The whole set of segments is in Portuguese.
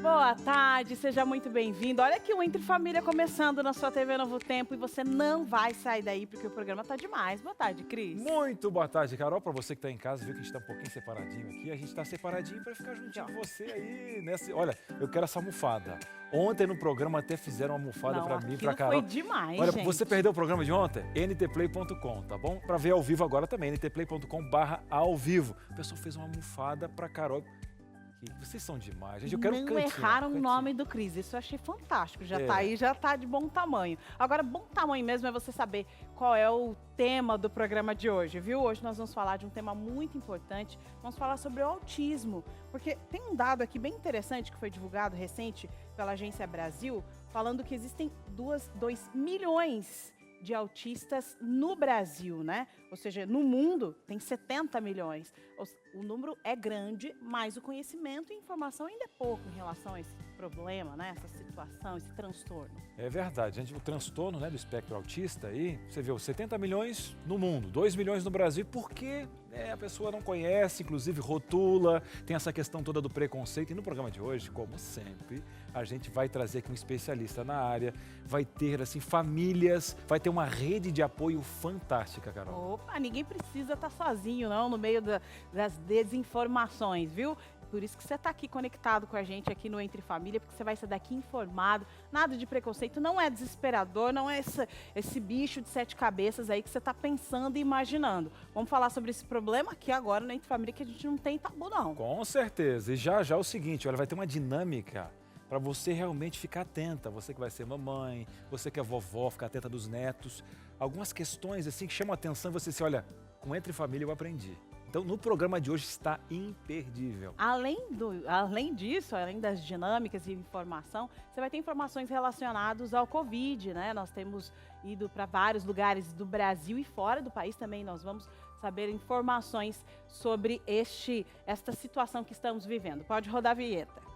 Boa tarde, seja muito bem-vindo. Olha aqui o Entre Família começando na sua TV Novo Tempo e você não vai sair daí porque o programa tá demais. Boa tarde, Cris. Muito boa tarde, Carol. Para você que está em casa, viu que a gente está um pouquinho separadinho aqui. A gente está separadinho para ficar juntinho com você aí. Olha, eu quero essa almofada. Ontem no programa até fizeram uma almofada para mim, para Carol. Foi demais, olha, gente. Você perdeu o programa de ontem? ntplay.com, tá bom? Para ver ao vivo agora também, ntplay.com/ao vivo. O pessoal fez uma almofada para Carol. Vocês são demais, gente. Eu quero Não erraram o nome do Cris. Isso eu achei fantástico. Já tá aí, já tá de bom tamanho. Agora, bom tamanho mesmo é você saber qual é o tema do programa de hoje, viu? Hoje nós vamos falar de um tema muito importante. Vamos falar sobre o autismo. Porque tem um dado aqui bem interessante que foi divulgado recente pela Agência Brasil, falando que existem 2 milhões de autistas no Brasil, né? Ou seja, no mundo tem 70 milhões. O número é grande, mas o conhecimento e informação ainda é pouco em relação a esse problema, né? Essa situação, esse transtorno. É verdade, gente. O transtorno, né, do espectro autista aí, você viu, 70 milhões no mundo, 2 milhões no Brasil, porque a pessoa não conhece, inclusive rotula, tem essa questão toda do preconceito. E no programa de hoje, como sempre, a gente vai trazer aqui um especialista na área, vai ter, assim, famílias, vai ter uma rede de apoio fantástica, Carol. Opa, ninguém precisa estar sozinho, não, no meio das desinformações, viu? Por isso que você está aqui conectado com a gente aqui no Entre Família, porque você vai sair daqui informado, nada de preconceito, não é desesperador, não é esse bicho de 7 cabeças aí que você está pensando e imaginando. Vamos falar sobre esse problema aqui agora no Entre Família, que a gente não tem tabu, não. Com certeza. E já é o seguinte, olha, vai ter uma dinâmica para você realmente ficar atenta. Você que vai ser mamãe, você que é vovó, ficar atenta dos netos. Algumas questões assim que chamam a atenção e você se olha, com Entre Família eu aprendi. Então, no programa de hoje está imperdível. Além disso, além das dinâmicas e informação, você vai ter informações relacionadas ao Covid, né? Nós temos ido para vários lugares do Brasil e fora do país também. Nós vamos saber informações sobre esta situação que estamos vivendo. Pode rodar a vinheta.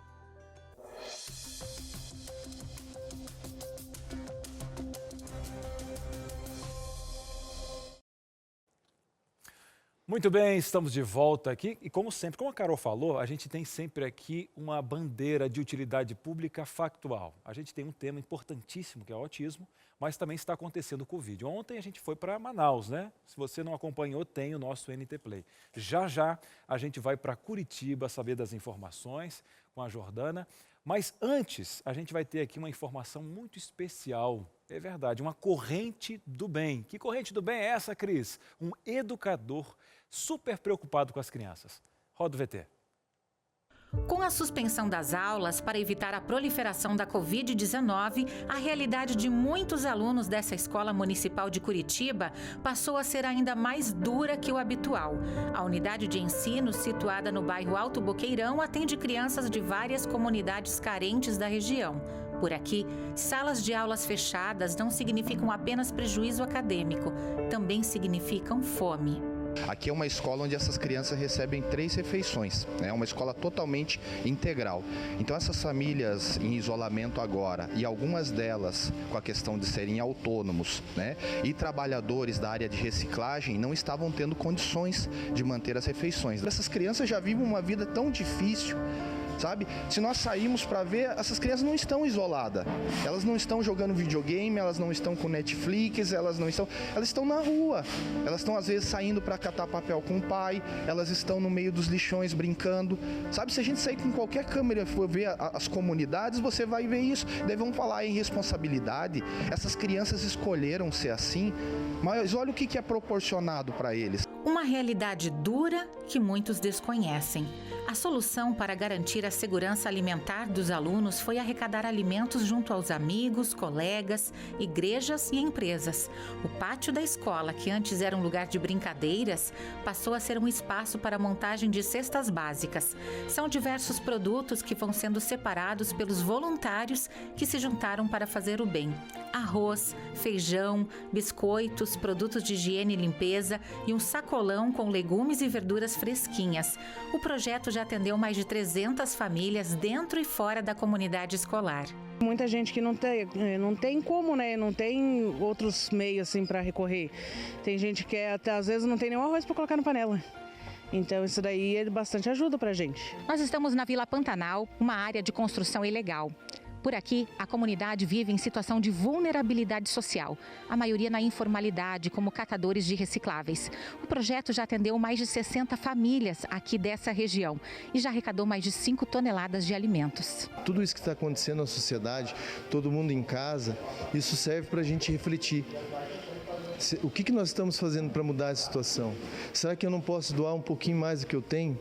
Muito bem, estamos de volta aqui e como sempre, como a Carol falou, a gente tem sempre aqui uma bandeira de utilidade pública factual. A gente tem um tema importantíssimo que é o autismo, mas também está acontecendo o Covid. Ontem a gente foi para Manaus, né? Se você não acompanhou, tem o nosso NT Play. Já a gente vai para Curitiba saber das informações com a Jordana, mas antes a gente vai ter aqui uma informação muito especial. É verdade, uma corrente do bem. Que corrente do bem é essa, Cris? Um educador super preocupado com as crianças. Roda o VT. Com a suspensão das aulas para evitar a proliferação da Covid-19, a realidade de muitos alunos dessa escola municipal de Curitiba passou a ser ainda mais dura que o habitual. A unidade de ensino, situada no bairro Alto Boqueirão, atende crianças de várias comunidades carentes da região. Por aqui, salas de aulas fechadas não significam apenas prejuízo acadêmico, também significam fome. Aqui é uma escola onde essas crianças recebem 3 refeições, é uma escola totalmente integral. Então essas famílias em isolamento agora, e algumas delas com a questão de serem autônomos, né, e trabalhadores da área de reciclagem não estavam tendo condições de manter as refeições. Essas crianças já vivem uma vida tão difícil. Sabe? Se nós saímos para ver, essas crianças não estão isoladas. Elas não estão jogando videogame, elas não estão com Netflix, elas estão na rua. Elas estão às vezes saindo para catar papel com o pai, elas estão no meio dos lixões brincando. Sabe, se a gente sair com qualquer câmera e for ver as comunidades, você vai ver isso. Daí vamos falar em responsabilidade. Essas crianças escolheram ser assim, mas olha o que é proporcionado para eles. Uma realidade dura que muitos desconhecem. A solução para garantir a segurança alimentar dos alunos foi arrecadar alimentos junto aos amigos, colegas, igrejas e empresas. O pátio da escola, que antes era um lugar de brincadeiras, passou a ser um espaço para a montagem de cestas básicas. São diversos produtos que vão sendo separados pelos voluntários que se juntaram para fazer o bem. Arroz, feijão, biscoitos, produtos de higiene e limpeza e um sacolão com legumes e verduras fresquinhas. O projeto já atendeu mais de 300 famílias dentro e fora da comunidade escolar. Muita gente que não tem como, né? Não tem outros meios assim para recorrer. Tem gente que até às vezes não tem nenhum arroz para colocar na panela. Então isso daí é bastante ajuda pra gente. Nós estamos na Vila Pantanal, uma área de construção ilegal. Por aqui, a comunidade vive em situação de vulnerabilidade social, a maioria na informalidade, como catadores de recicláveis. O projeto já atendeu mais de 60 famílias aqui dessa região e já arrecadou mais de 5 toneladas de alimentos. Tudo isso que está acontecendo na sociedade, todo mundo em casa, isso serve para a gente refletir. O que nós estamos fazendo para mudar a situação? Será que eu não posso doar um pouquinho mais do que eu tenho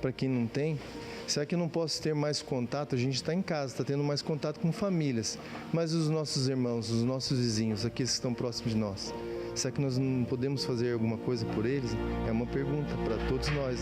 para quem não tem? Será que eu não posso ter mais contato? A gente está em casa, está tendo mais contato com famílias, mas os nossos irmãos, os nossos vizinhos, aqueles que estão próximos de nós, será que nós não podemos fazer alguma coisa por eles? É uma pergunta para todos nós.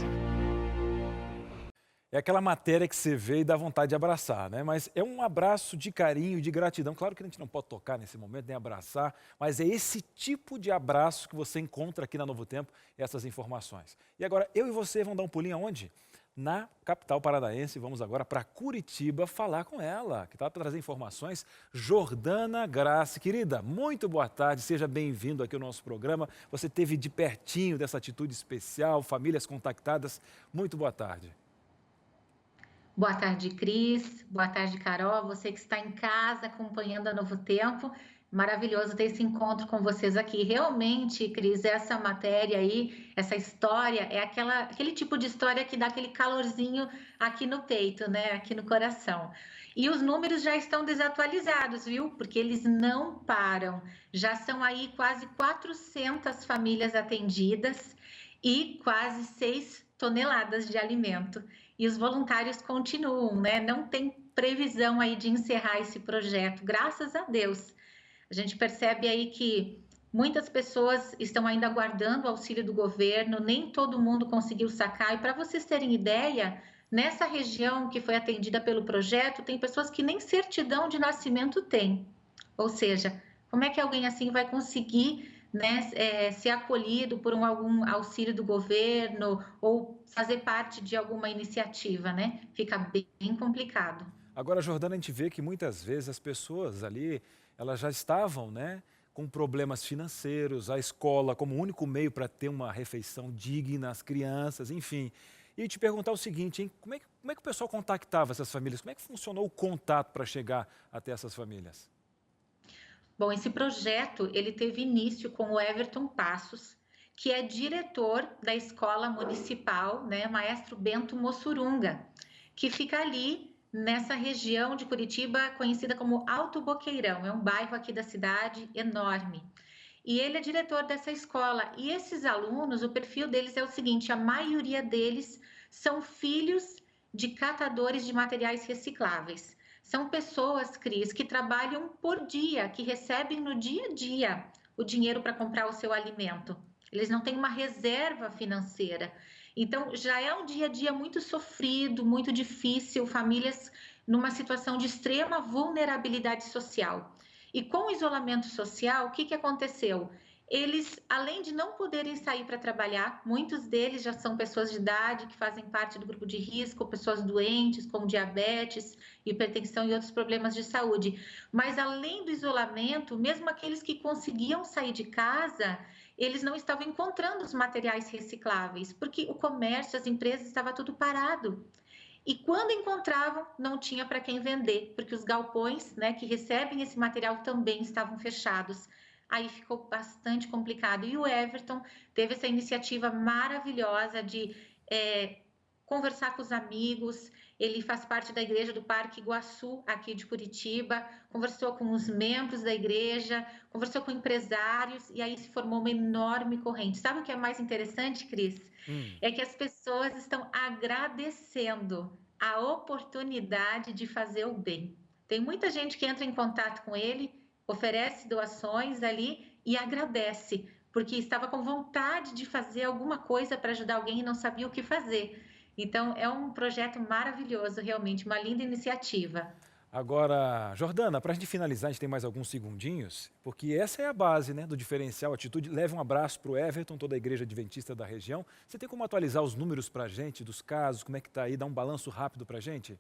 É aquela matéria que você vê e dá vontade de abraçar, né? Mas é um abraço de carinho, de gratidão. Claro que a gente não pode tocar nesse momento, nem abraçar, mas é esse tipo de abraço que você encontra aqui na Novo Tempo, essas informações. E agora, eu e você vamos dar um pulinho aonde? Na capital paranaense. Vamos agora para Curitiba falar com ela, que está para trazer informações, Jordana Grace. Querida, muito boa tarde, seja bem-vindo aqui ao nosso programa. Você esteve de pertinho dessa atitude especial, famílias contactadas. Muito boa tarde. Boa tarde, Cris. Boa tarde, Carol. Você que está em casa acompanhando a Novo Tempo. Maravilhoso ter esse encontro com vocês aqui. Realmente, Cris, essa matéria aí, essa história, é aquele tipo de história que dá aquele calorzinho aqui no peito, né? Aqui no coração. E os números já estão desatualizados, viu? Porque eles não param. Já são aí quase 400 famílias atendidas e quase 6 toneladas de alimento. E os voluntários continuam, né? Não tem previsão aí de encerrar esse projeto, graças a Deus. A gente percebe aí que muitas pessoas estão ainda aguardando o auxílio do governo, nem todo mundo conseguiu sacar. E para vocês terem ideia, nessa região que foi atendida pelo projeto, tem pessoas que nem certidão de nascimento têm. Ou seja, como é que alguém assim vai conseguir, né, ser acolhido por algum auxílio do governo ou fazer parte de alguma iniciativa, né? Fica bem complicado. Agora, Jordana, a gente vê que muitas vezes as pessoas ali, elas já estavam, né, com problemas financeiros, a escola como único meio para ter uma refeição digna, as crianças, enfim. E te perguntar o seguinte, hein, como é que o pessoal contactava essas famílias? Como é que funcionou o contato para chegar até essas famílias? Bom, esse projeto, ele teve início com o Everton Passos, que é diretor da Escola Municipal, né, Maestro Bento Mossurunga, que fica ali nessa região de Curitiba conhecida como Alto Boqueirão. É um bairro aqui da cidade enorme. E ele é diretor dessa escola. E esses alunos, o perfil deles é o seguinte, a maioria deles são filhos de catadores de materiais recicláveis. São pessoas, Cris, que trabalham por dia, que recebem no dia a dia o dinheiro para comprar o seu alimento. Eles não têm uma reserva financeira. Então, já é um dia a dia muito sofrido, muito difícil, famílias numa situação de extrema vulnerabilidade social. E com o isolamento social, o que aconteceu? Eles, além de não poderem sair para trabalhar, muitos deles já são pessoas de idade que fazem parte do grupo de risco, pessoas doentes como diabetes, hipertensão e outros problemas de saúde. Mas além do isolamento, mesmo aqueles que conseguiam sair de casa, eles não estavam encontrando os materiais recicláveis, porque o comércio, as empresas, estava tudo parado. E quando encontravam, não tinha para quem vender, porque os galpões, né, que recebem esse material também estavam fechados. Aí ficou bastante complicado. E o Everton teve essa iniciativa maravilhosa de conversar com os amigos. Ele faz parte da igreja do Parque Iguaçu, aqui de Curitiba, conversou com os membros da igreja, conversou com empresários e aí se formou uma enorme corrente. Sabe o que é mais interessante, Cris? É que as pessoas estão agradecendo a oportunidade de fazer o bem. Tem muita gente que entra em contato com ele, oferece doações ali e agradece, porque estava com vontade de fazer alguma coisa para ajudar alguém e não sabia o que fazer. Então, é um projeto maravilhoso, realmente, uma linda iniciativa. Agora, Jordana, para a gente finalizar, a gente tem mais alguns segundinhos, porque essa é a base, né, do diferencial Atitude. Leve um abraço para o Everton, toda a igreja adventista da região. Você tem como atualizar os números para a gente, dos casos, como é que está aí? Dá um balanço rápido para a gente?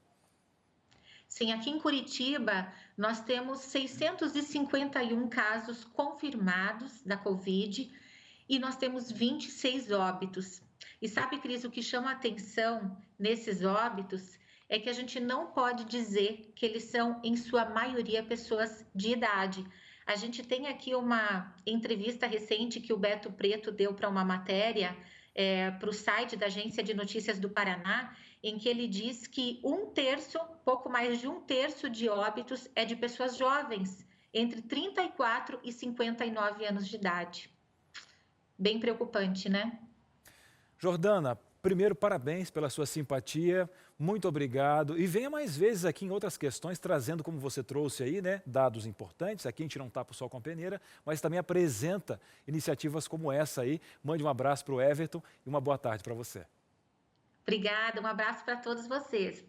Sim, aqui em Curitiba, nós temos 651 casos confirmados da Covid e nós temos 26 óbitos. E sabe, Cris, o que chama atenção nesses óbitos é que a gente não pode dizer que eles são, em sua maioria, pessoas de idade. A gente tem aqui uma entrevista recente que o Beto Preto deu para uma matéria para o site da Agência de Notícias do Paraná, em que ele diz que pouco mais de um terço de óbitos é de pessoas jovens, entre 34 e 59 anos de idade. Bem preocupante, né? Jordana, primeiro, parabéns pela sua simpatia, muito obrigado. E venha mais vezes aqui em outras questões, trazendo, como você trouxe aí, né, dados importantes. Aqui a gente não tapa o sol com a peneira, mas também apresenta iniciativas como essa aí. Mande um abraço para o Everton e uma boa tarde para você. Obrigada, um abraço para todos vocês.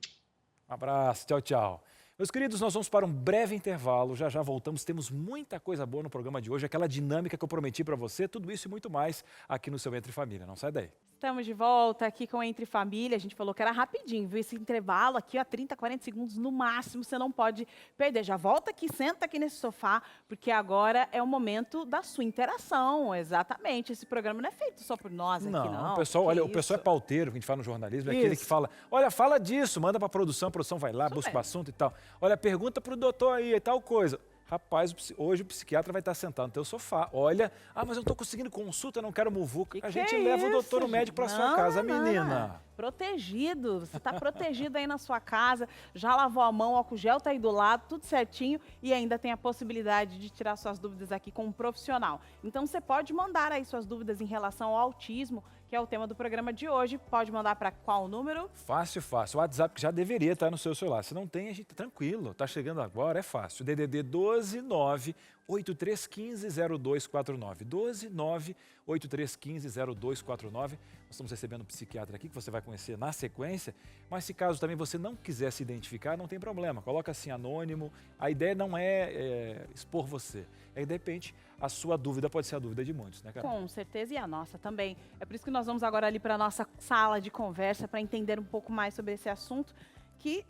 Um abraço, tchau, tchau. Meus queridos, nós vamos para um breve intervalo, já já voltamos, temos muita coisa boa no programa de hoje, aquela dinâmica que eu prometi para você, tudo isso e muito mais aqui no seu Entre Família, não sai daí. Estamos de volta aqui com Entre Família. A gente falou que era rapidinho, viu? Esse intervalo aqui, ó, 30, 40 segundos no máximo, você não pode perder. Já volta aqui, senta aqui nesse sofá, porque agora é o momento da sua interação. Exatamente. Esse programa não é feito só por nós aqui, não. O pessoal, olha, o pessoal é pauteiro, que a gente fala no jornalismo, é aquele que fala, olha, fala disso, manda para a produção vai lá, busca o assunto e tal. Olha, pergunta para o doutor aí e tal coisa. Rapaz, hoje o psiquiatra vai estar sentado no teu sofá. Olha, mas eu não estou conseguindo consulta, não quero muvuca. A gente leva o doutor, o médico para sua casa, menina. Protegido, você está protegido aí na sua casa, já lavou a mão, o álcool gel está aí do lado, tudo certinho e ainda tem a possibilidade de tirar suas dúvidas aqui com um profissional. Então você pode mandar aí suas dúvidas em relação ao autismo, que é o tema do programa de hoje. Pode mandar para qual número? Fácil, fácil. O WhatsApp que já deveria estar no seu celular. Se não tem, a gente tá tranquilo. Tá chegando agora, é fácil. DDD 129 8315 0249. 129 8315 0249. Nós estamos recebendo um psiquiatra aqui que você vai conhecer na sequência, mas se caso também você não quiser se identificar, não tem problema. Coloca assim, anônimo. A ideia não é expor você. Aí, de repente, a sua dúvida pode ser a dúvida de muitos, né, Carol? Com certeza, e a nossa também. É por isso que nós vamos agora ali para a nossa sala de conversa para entender um pouco mais sobre esse assunto que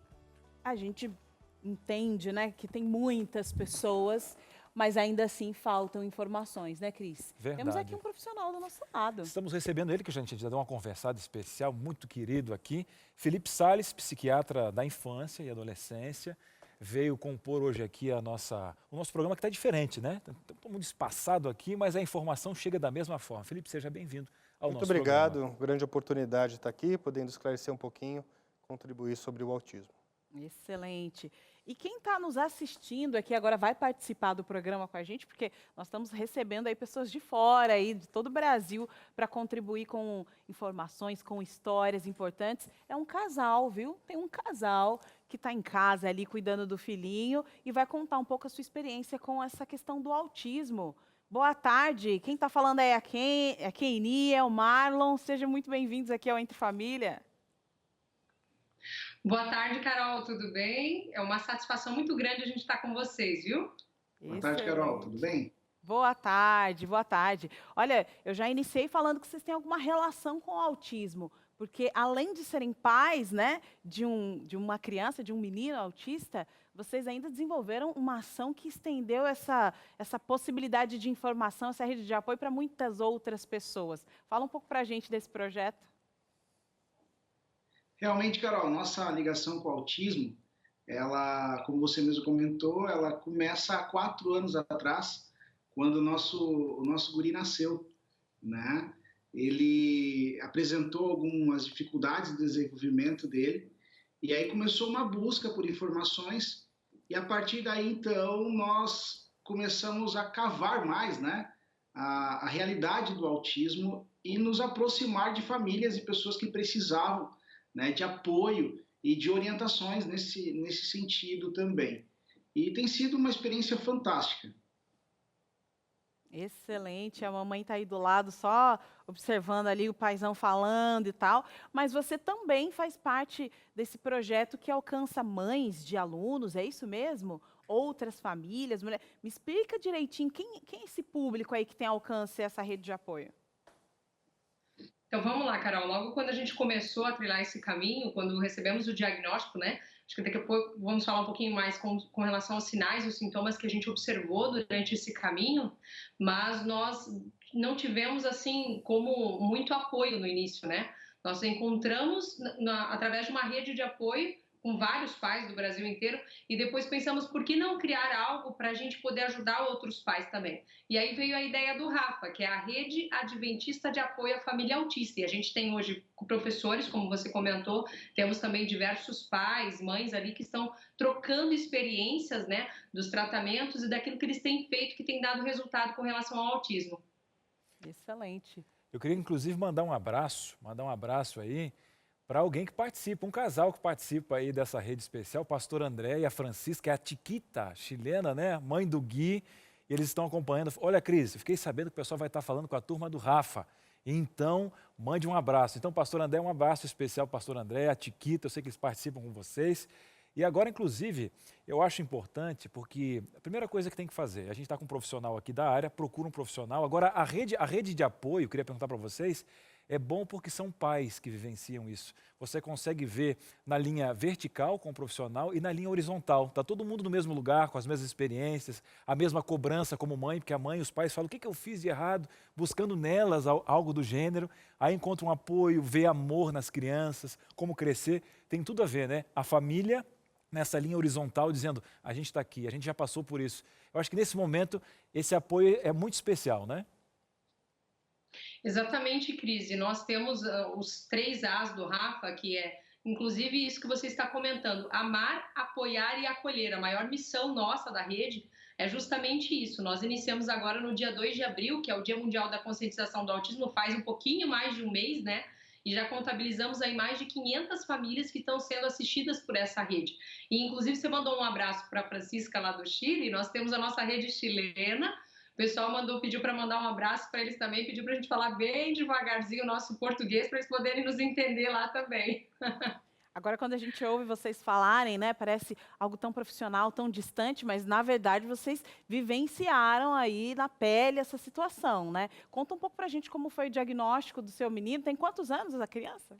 a gente entende, né, que tem muitas pessoas, mas ainda assim faltam informações, né, Cris? Verdade. Temos aqui um profissional do nosso lado. Estamos recebendo ele, que a gente já deu uma conversada especial, muito querido aqui, Felipe Salles, psiquiatra da infância e adolescência, veio compor hoje aqui o nosso programa, que está diferente, né? Todo mundo espaçado aqui, mas a informação chega da mesma forma. Felipe, seja bem-vindo ao nosso programa. Muito obrigado, grande oportunidade de estar aqui, podendo esclarecer um pouquinho, contribuir sobre o autismo. Excelente. E quem está nos assistindo aqui agora vai participar do programa com a gente, porque nós estamos recebendo aí pessoas de fora, aí, de todo o Brasil, para contribuir com informações, com histórias importantes. É um casal, viu? Tem um casal que está em casa ali cuidando do filhinho e vai contar um pouco a sua experiência com essa questão do autismo. Boa tarde. Quem está falando é a Keini, é o Marlon. Sejam muito bem-vindos aqui ao Entre Família. Boa tarde, Carol, tudo bem? É uma satisfação muito grande a gente estar com vocês, viu? Boa tarde, Carol, tudo bem? Boa tarde, boa tarde. Olha, eu já iniciei falando que vocês têm alguma relação com o autismo, porque além de serem pais, né, de uma criança, de um menino autista, vocês ainda desenvolveram uma ação que estendeu essa possibilidade de informação, essa rede de apoio para muitas outras pessoas. Fala um pouco para a gente desse projeto. Realmente, Carol, nossa ligação com o autismo, ela, como você mesmo comentou, ela começa há 4 anos atrás, quando o nosso guri nasceu, né? Ele apresentou algumas dificuldades de desenvolvimento dele, e aí começou uma busca por informações, e a partir daí, então, nós começamos a cavar mais, né, a realidade do autismo e nos aproximar de famílias e pessoas que precisavam, né, de apoio e de orientações nesse sentido também. E tem sido uma experiência fantástica. Excelente, a mamãe está aí do lado só observando ali o paizão falando e tal, mas você também faz parte desse projeto que alcança mães de alunos, é isso mesmo? Outras famílias, mulheres. Me explica direitinho, quem é esse público aí que tem alcance essa rede de apoio? Então vamos lá, Carol. Logo quando a gente começou a trilhar esse caminho, quando recebemos o diagnóstico, né? Acho que daqui a pouco vamos falar um pouquinho mais com relação aos sinais e os sintomas que a gente observou durante esse caminho, mas nós não tivemos, assim, como muito apoio no início, né? Nós encontramos através de uma rede de apoio com vários pais do Brasil inteiro e depois pensamos por que não criar algo para a gente poder ajudar outros pais também. E aí veio a ideia do Rafa, que é a Rede Adventista de Apoio à Família Autista. E a gente tem hoje professores, como você comentou, temos também diversos pais, mães ali que estão trocando experiências, né, dos tratamentos e daquilo que eles têm feito que tem dado resultado com relação ao autismo. Excelente. Eu queria, inclusive, mandar um abraço aí para alguém que participa, um casal que participa aí dessa rede especial, o pastor André e a Francisca, que é a Tiquita, chilena, né? Mãe do Gui, e eles estão acompanhando. Olha, Cris, eu fiquei sabendo que o pessoal vai estar falando com a turma do Rafa, então mande um abraço. Então, pastor André, um abraço especial para o pastor André, a Tiquita, eu sei que eles participam com vocês. E agora, inclusive, eu acho importante, porque a primeira coisa que tem que fazer, a gente está com um profissional aqui da área, procura um profissional. Agora, a rede de apoio, eu queria perguntar para vocês, é bom porque são pais que vivenciam isso. Você consegue ver na linha vertical com o profissional e na linha horizontal. Está todo mundo no mesmo lugar, com as mesmas experiências, a mesma cobrança como mãe, porque a mãe e os pais falam, o que eu fiz de errado? Buscando nelas algo do gênero. Aí encontra um apoio, vê amor nas crianças, como crescer. Tem tudo a ver, né? A família nessa linha horizontal, dizendo, a gente está aqui, a gente já passou por isso. Eu acho que nesse momento, esse apoio é muito especial, né? Exatamente, Cris. E nós temos os 3 As do Rafa, que é, inclusive, isso que você está comentando, amar, apoiar e acolher. A maior missão nossa da rede é justamente isso. Nós iniciamos agora no dia 2 de abril, que é o Dia Mundial da Conscientização do Autismo, faz um pouquinho mais de um mês, né? E já contabilizamos aí mais de 500 famílias que estão sendo assistidas por essa rede. E, inclusive, você mandou um abraço para a Francisca lá do Chile, nós temos a nossa rede chilena. O pessoal pediu para mandar um abraço para eles também, pediu para a gente falar bem devagarzinho o nosso português para eles poderem nos entender lá também. Agora, quando a gente ouve vocês falarem, né, parece algo tão profissional, tão distante, mas na verdade vocês vivenciaram aí na pele essa situação, né? Conta um pouco pra gente como foi o diagnóstico do seu menino. Tem quantos anos a criança?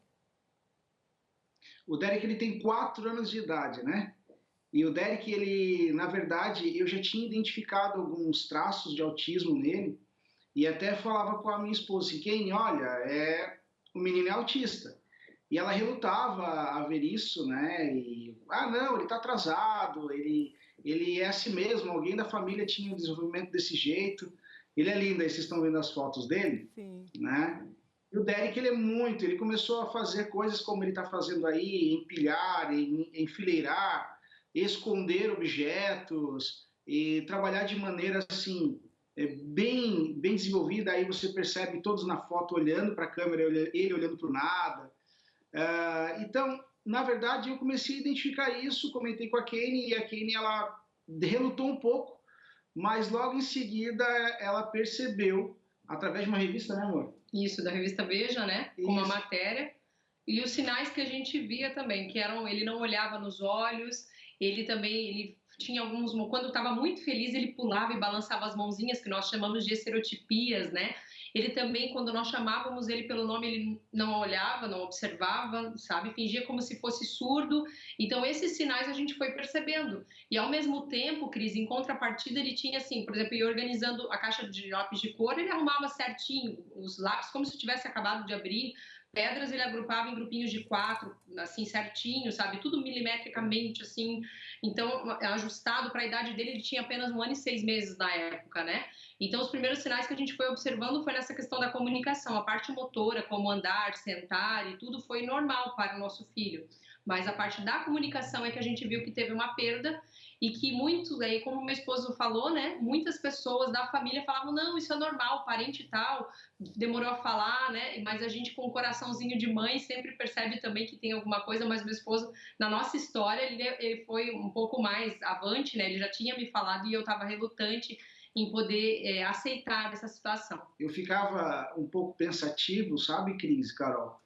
O Derek, ele tem 4 anos de idade, né? E o Derek, ele, na verdade, eu já tinha identificado alguns traços de autismo nele e até falava com a minha esposa assim, Kane, olha, o menino é autista. E ela relutava a ver isso, né? E, não, ele está atrasado, ele é assim mesmo, alguém da família tinha um desenvolvimento desse jeito. Ele é lindo, aí vocês estão vendo as fotos dele, Sim. Né? E o Derek, ele começou a fazer coisas como ele está fazendo aí, empilhar, enfileirar, esconder objetos e trabalhar de maneira assim bem desenvolvida. Aí você percebe todos na foto olhando para a câmera, ele olhando para o nada. Então, na verdade, eu comecei a identificar isso, comentei com a Kane e a Kane ela relutou um pouco, mas logo em seguida ela percebeu através de uma revista, né, amor? Isso, da revista Veja, né? Com uma matéria. E os sinais que a gente via também, que eram, ele não olhava nos olhos, ele tinha alguns, quando estava muito feliz, ele pulava e balançava as mãozinhas, que nós chamamos de estereotipias, né? Ele também, quando nós chamávamos ele pelo nome, ele não olhava, não observava, sabe? Fingia como se fosse surdo. Então, esses sinais a gente foi percebendo. E, ao mesmo tempo, Cris, em contrapartida, ele tinha, assim, por exemplo, ia organizando a caixa de lápis de cor, ele arrumava certinho os lápis, como se tivesse acabado de abrir. Pedras ele agrupava em grupinhos de 4, assim, certinho, sabe? Tudo milimetricamente, assim. Então, ajustado para a idade dele, ele tinha apenas 1 ano e 6 meses na época, né? Então, os primeiros sinais que a gente foi observando foi nessa questão da comunicação. A parte motora, como andar, sentar e tudo, foi normal para o nosso filho. Mas a parte da comunicação é que a gente viu que teve uma perda e que muitos, aí, como meu esposo falou, né, muitas pessoas da família falavam, não, isso é normal, parente e tal, demorou a falar, né, mas a gente com um coraçãozinho de mãe sempre percebe também que tem alguma coisa, mas meu esposo, na nossa história, ele foi um pouco mais avante, né, ele já tinha me falado e eu estava relutante em poder aceitar essa situação. Eu ficava um pouco pensativo, sabe, Cris, Carol?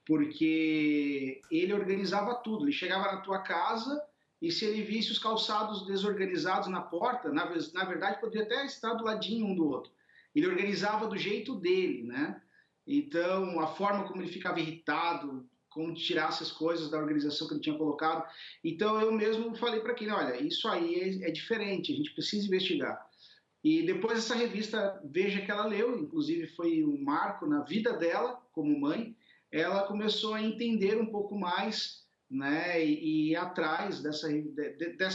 Porque ele organizava tudo, ele chegava na tua casa e se ele visse os calçados desorganizados na porta, na verdade poderia até estar do ladinho um do outro. Ele organizava do jeito dele, né? Então, a forma como ele ficava irritado, como tirasse as coisas da organização que ele tinha colocado. Então, eu mesmo falei para ele, olha, isso aí é diferente, a gente precisa investigar. E depois essa revista Veja que ela leu, inclusive foi um marco na vida dela como mãe, ela começou a entender um pouco mais, né, e ir atrás dessa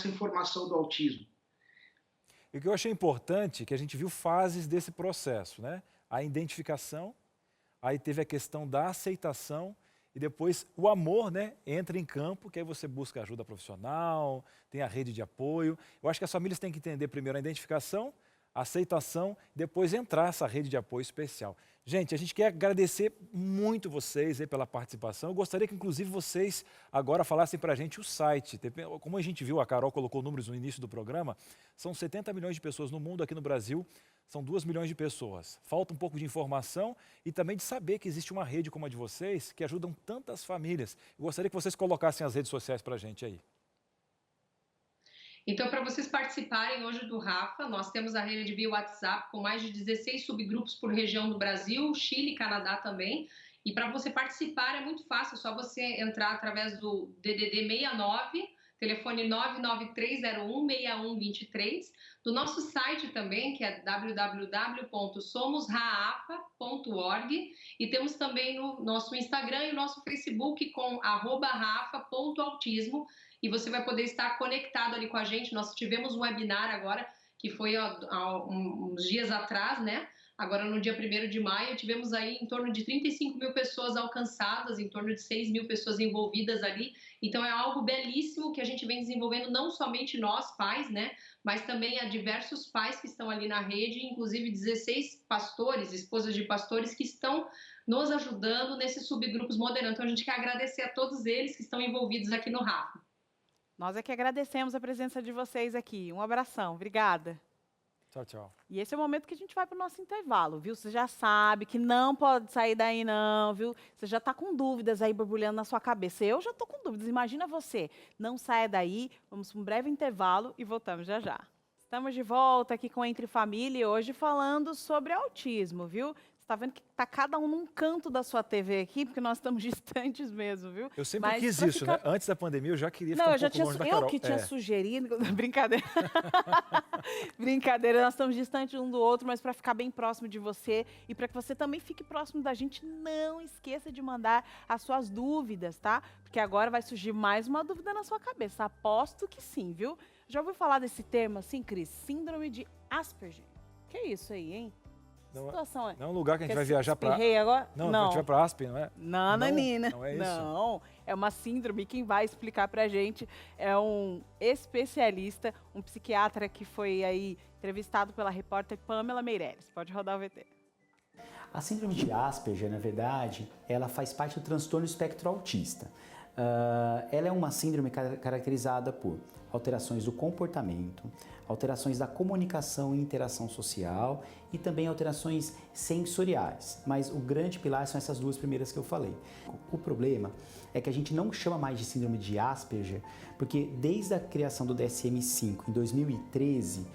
informação do autismo. E o que eu achei importante é que a gente viu fases desse processo, né? A identificação, aí teve a questão da aceitação e depois o amor, né, entra em campo, que aí você busca ajuda profissional, tem a rede de apoio. Eu acho que as famílias têm que entender primeiro a identificação, a aceitação, depois entrar essa rede de apoio especial. Gente, a gente quer agradecer muito vocês aí pela participação. Eu gostaria que, inclusive, vocês agora falassem para a gente o site. Como a gente viu, a Carol colocou números no início do programa, são 70 milhões de pessoas no mundo, aqui no Brasil são 2 milhões de pessoas. Falta um pouco de informação e também de saber que existe uma rede como a de vocês que ajudam tantas famílias. Eu gostaria que vocês colocassem as redes sociais para a gente aí. Então, para vocês participarem hoje do Rafa, nós temos a rede via WhatsApp com mais de 16 subgrupos por região do Brasil, Chile e Canadá também. E para você participar é muito fácil, é só você entrar através do DDD 69, telefone 993016123, do nosso site também, que é www.somosraafa.org, e temos também no nosso Instagram e o nosso Facebook com @rafa.autismo, e você vai poder estar conectado ali com a gente. Nós tivemos um webinar agora, que foi há uns dias atrás, né? Agora, no dia 1º de maio, tivemos aí em torno de 35 mil pessoas alcançadas, em torno de 6 mil pessoas envolvidas ali. Então, é algo belíssimo que a gente vem desenvolvendo, não somente nós, pais, né? Mas também há diversos pais que estão ali na rede, inclusive 16 pastores, esposas de pastores, que estão nos ajudando nesses subgrupos moderando. Então, a gente quer agradecer a todos eles que estão envolvidos aqui no Rafa. Nós é que agradecemos a presença de vocês aqui. Um abração, obrigada. Tchau, tchau. E esse é o momento que a gente vai para o nosso intervalo, viu? Você já sabe que não pode sair daí não, viu? Você já está com dúvidas aí borbulhando na sua cabeça. Eu já estou com dúvidas, imagina você. Não saia daí, vamos para um breve intervalo e voltamos já já. Estamos de volta aqui com Entre Família e hoje falando sobre autismo, viu? Você está vendo que está cada um num canto da sua TV aqui, porque nós estamos distantes mesmo, viu? Eu sempre quis isso, né? Antes da pandemia eu já queria ficar longe da Carol. Eu que tinha sugerido, brincadeira. Brincadeira, nós estamos distantes um do outro, mas para ficar bem próximo de você e para que você também fique próximo da gente, não esqueça de mandar as suas dúvidas, tá? Porque agora vai surgir mais uma dúvida na sua cabeça, aposto que sim, viu? Já ouviu falar desse termo assim, Cris? Síndrome de Asperger. Que é isso aí, hein? Não, situação é? Não é um lugar que a gente vai viajar para... agora? Não, a gente vai para Aspen, não é? Não, Nanina. Não é isso? Não, é uma síndrome. Quem vai explicar para a gente é um especialista, um psiquiatra que foi aí entrevistado pela repórter Pamela Meireles. Pode rodar o VT. A síndrome de Asperger, na verdade, ela faz parte do transtorno espectro autista. Ela é uma síndrome caracterizada por alterações do comportamento, alterações da comunicação e interação social e também alterações sensoriais. Mas o grande pilar são essas duas primeiras que eu falei. O problema é que a gente não chama mais de síndrome de Asperger, porque desde a criação do DSM-5 em 2013,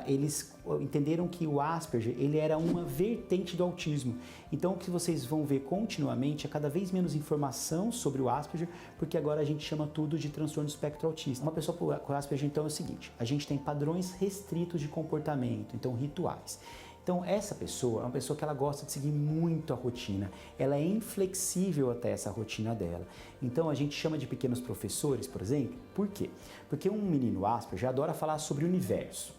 eles entenderam que o Asperger ele era uma vertente do autismo. Então o que vocês vão ver continuamente é cada vez menos informação sobre o Asperger, porque agora a gente chama tudo de transtorno espectro autista. Uma pessoa com Asperger então é o seguinte, a gente tem padrões restritos de comportamento, então rituais. Então essa pessoa é uma pessoa que ela gosta de seguir muito a rotina, ela é inflexível até essa rotina dela. Então a gente chama de pequenos professores, por exemplo, por quê? Porque um menino Asperger adora falar sobre o universo.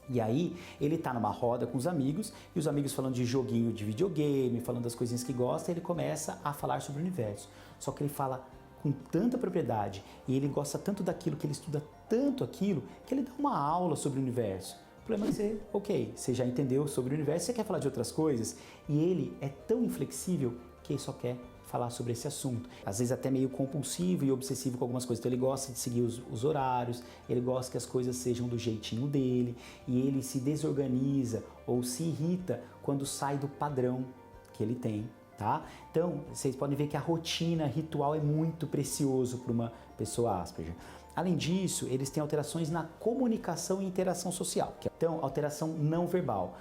E aí, ele tá numa roda com os amigos, e os amigos falando de joguinho de videogame, falando das coisinhas que gosta, ele começa a falar sobre o universo. Só que ele fala com tanta propriedade, e ele gosta tanto daquilo, que ele estuda tanto aquilo, que ele dá uma aula sobre o universo. O problema é que você já entendeu sobre o universo, você quer falar de outras coisas, e ele é tão inflexível que ele só quer falar sobre esse assunto. Às vezes até meio compulsivo e obsessivo com algumas coisas. Então ele gosta de seguir os horários, ele gosta que as coisas sejam do jeitinho dele e ele se desorganiza ou se irrita quando sai do padrão que ele tem, tá? Então, vocês podem ver que a rotina ritual é muito precioso para uma pessoa Asperger. Além disso, eles têm alterações na comunicação e interação social. Então, alteração não verbal.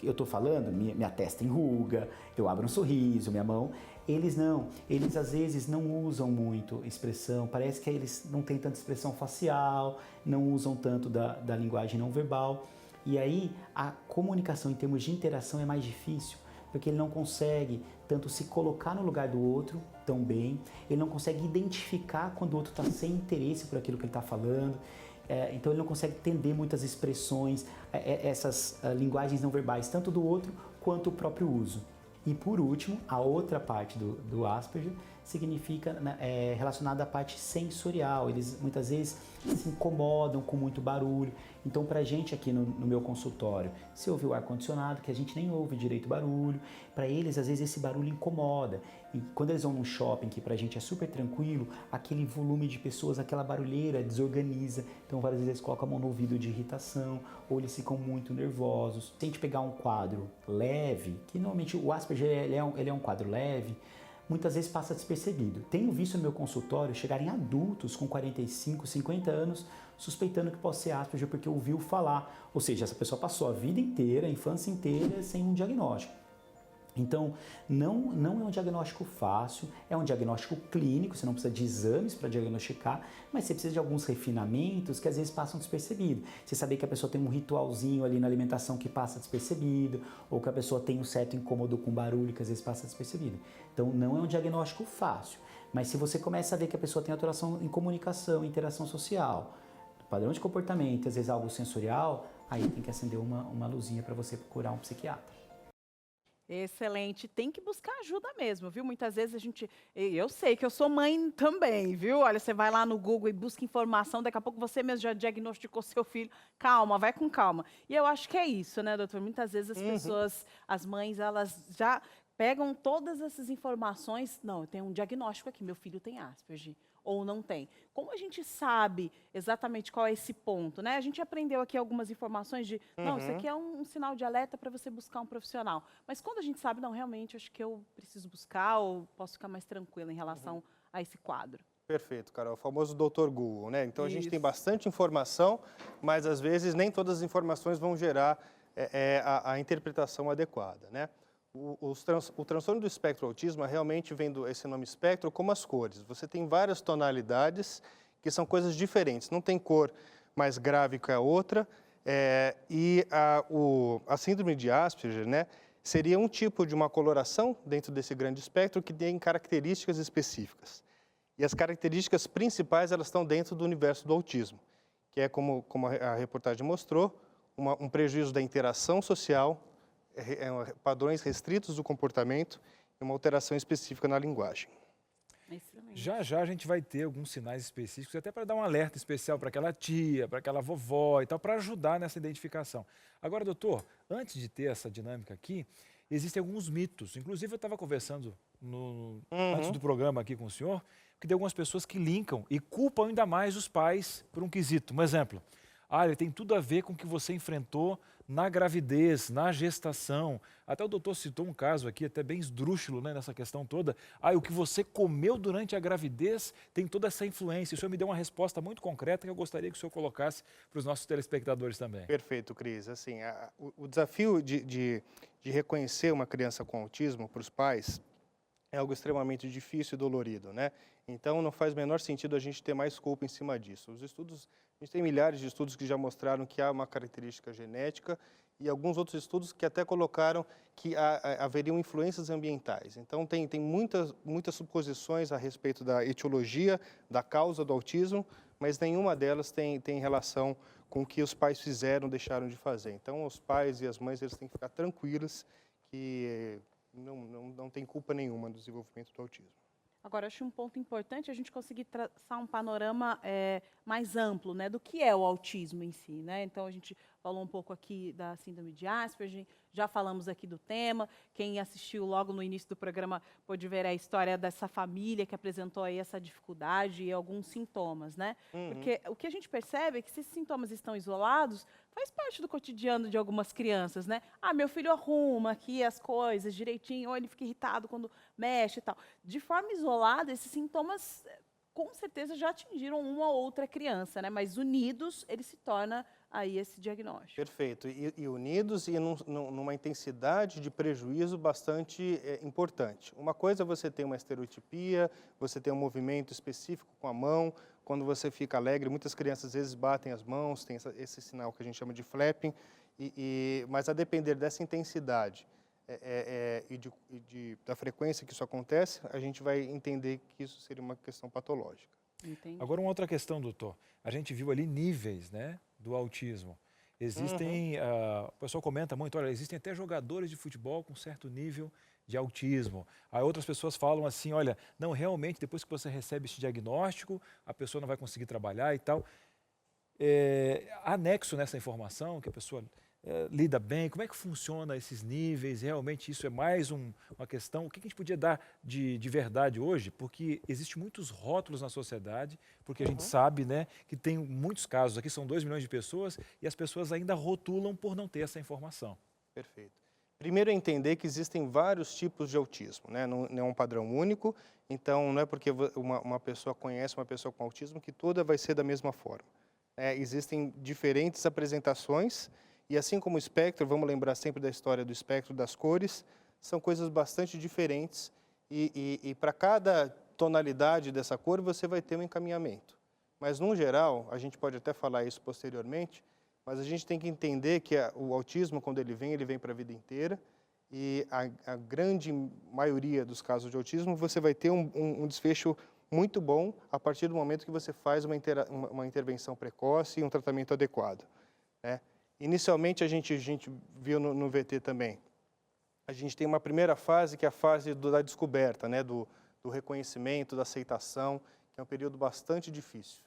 Eu estou falando, minha testa enruga, eu abro um sorriso, minha mão. Eles não, eles às vezes não usam muito expressão, parece que eles não têm tanta expressão facial, não usam tanto da linguagem não verbal. E aí a comunicação em termos de interação é mais difícil, porque ele não consegue tanto se colocar no lugar do outro tão bem, ele não consegue identificar quando o outro está sem interesse por aquilo que ele está falando, então ele não consegue entender muitas expressões, essas linguagens não verbais, tanto do outro quanto o próprio uso. E por último, a outra parte do Asperger significa relacionada à parte sensorial. Eles muitas vezes se incomodam com muito barulho. Então, para a gente aqui no meu consultório, se ouvir o ar-condicionado, que a gente nem ouve direito o barulho, para eles, às vezes, esse barulho incomoda. E quando eles vão num shopping, que para a gente é super tranquilo, aquele volume de pessoas, aquela barulheira desorganiza. Então, várias vezes eles colocam a mão no ouvido de irritação, ou eles ficam muito nervosos. Se a gente pegar um quadro leve, que normalmente o Asperger ele é um quadro leve, muitas vezes passa despercebido. Tenho visto no meu consultório chegarem adultos com 45, 50 anos suspeitando que possa ser Asperger porque ouviu falar. Ou seja, essa pessoa passou a vida inteira, a infância inteira, sem um diagnóstico. Então, não é um diagnóstico fácil, é um diagnóstico clínico, você não precisa de exames para diagnosticar, mas você precisa de alguns refinamentos que às vezes passam despercebido. Você saber que a pessoa tem um ritualzinho ali na alimentação que passa despercebido, ou que a pessoa tem um certo incômodo com barulho que às vezes passa despercebido. Então, não é um diagnóstico fácil, mas se você começa a ver que a pessoa tem alteração em comunicação, interação social, padrão de comportamento, às vezes algo sensorial, aí tem que acender uma luzinha para você procurar um psiquiatra. Excelente, tem que buscar ajuda mesmo, viu? Muitas vezes eu sei que eu sou mãe também, viu? Olha, você vai lá no Google e busca informação, daqui a pouco você mesmo já diagnosticou seu filho. Calma, vai com calma. E eu acho que é isso, né, doutor? Muitas vezes as pessoas, as mães, elas já pegam todas essas informações. Não, eu tenho um diagnóstico aqui, meu filho tem Asperger. Ou não tem. Como a gente sabe exatamente qual é esse ponto, né? A gente aprendeu aqui algumas informações de, não, isso aqui é um sinal de alerta para você buscar um profissional. Mas quando a gente sabe, não, realmente, acho que eu preciso buscar ou posso ficar mais tranquila em relação a esse quadro. Perfeito, Carol. O famoso Dr. Google, né? Então, a gente tem bastante informação, mas, às vezes, nem todas as informações vão gerar a interpretação adequada, né? O transtorno do espectro autismo realmente vem esse nome espectro como as cores. Você tem várias tonalidades que são coisas diferentes. Não tem cor mais grave que a outra. A síndrome de Asperger, né, seria um tipo de uma coloração dentro desse grande espectro que tem características específicas. E as características principais elas estão dentro do universo do autismo, que é, como a reportagem mostrou, um prejuízo da interação social, padrões restritos do comportamento e uma alteração específica na linguagem. Já a gente vai ter alguns sinais específicos, até para dar um alerta especial para aquela tia, para aquela vovó e tal, para ajudar nessa identificação. Agora, doutor, antes de ter essa dinâmica aqui, existem alguns mitos. Inclusive, eu estava conversando antes do programa aqui com o senhor, que tem algumas pessoas que linkam e culpam ainda mais os pais por um quesito. Um exemplo, ele tem tudo a ver com o que você enfrentou na gravidez, na gestação. Até o doutor citou um caso aqui, até bem esdrúxulo, né, nessa questão toda. O que você comeu durante a gravidez tem toda essa influência. O senhor me deu uma resposta muito concreta que eu gostaria que o senhor colocasse para os nossos telespectadores também. Perfeito, Cris. Assim, o desafio de reconhecer uma criança com autismo para os pais é algo extremamente difícil e dolorido, né? Então, não faz o menor sentido a gente ter mais culpa em cima disso. A gente tem milhares de estudos que já mostraram que há uma característica genética e alguns outros estudos que até colocaram que haveriam influências ambientais. Então, tem muitas suposições a respeito da etiologia, da causa do autismo, mas nenhuma delas tem relação com o que os pais fizeram, deixaram de fazer. Então, os pais e as mães eles têm que ficar tranquilos que não tem culpa nenhuma do desenvolvimento do autismo. Agora, acho um ponto importante a gente conseguir traçar um panorama mais amplo, né, do que é o autismo em si, né? Então, a gente falou um pouco aqui da síndrome de Asperger, já falamos aqui do tema. Quem assistiu logo no início do programa pôde ver a história dessa família que apresentou aí essa dificuldade e alguns sintomas, né? Porque o que a gente percebe é que se esses sintomas estão isolados, faz parte do cotidiano de algumas crianças, né? Meu filho arruma aqui as coisas direitinho, ou ele fica irritado quando mexe e tal. De forma isolada, esses sintomas com certeza já atingiram uma ou outra criança, né? Mas unidos, ele se torna aí esse diagnóstico. Perfeito. E unidos e numa intensidade de prejuízo bastante importante. Uma coisa é você ter uma estereotipia, você tem um movimento específico com a mão. Quando você fica alegre, muitas crianças às vezes batem as mãos, tem esse sinal que a gente chama de flapping. Mas a depender dessa intensidade da frequência que isso acontece, a gente vai entender que isso seria uma questão patológica. Entendi. Agora, uma outra questão, doutor. A gente viu ali níveis, né, do autismo. Existem, o pessoal comenta muito, olha, existem até jogadores de futebol com certo nível de autismo. Aí outras pessoas falam assim, olha, não, realmente, depois que você recebe esse diagnóstico, a pessoa não vai conseguir trabalhar e tal. Anexo nessa informação, que a pessoa lida bem, como é que funciona esses níveis? Realmente isso é mais uma questão, o que a gente podia dar de verdade hoje? Porque existem muitos rótulos na sociedade, porque a gente sabe, né, que tem muitos casos, aqui são 2 milhões de pessoas, e as pessoas ainda rotulam por não ter essa informação. Perfeito. Primeiro é entender que existem vários tipos de autismo, né? Não é um padrão único, então não é porque uma pessoa conhece uma pessoa com autismo que toda vai ser da mesma forma. Existem diferentes apresentações, e assim como o espectro, vamos lembrar sempre da história do espectro das cores, são coisas bastante diferentes e para cada tonalidade dessa cor você vai ter um encaminhamento. Mas, no geral, a gente pode até falar isso posteriormente, mas a gente tem que entender que o autismo, quando ele vem para a vida inteira, e a grande maioria dos casos de autismo, você vai ter um desfecho muito bom a partir do momento que você faz uma intervenção precoce e um tratamento adequado, né? Inicialmente, a gente viu no VT também, a gente tem uma primeira fase, que é a fase da descoberta, né? Do reconhecimento, da aceitação, que é um período bastante difícil.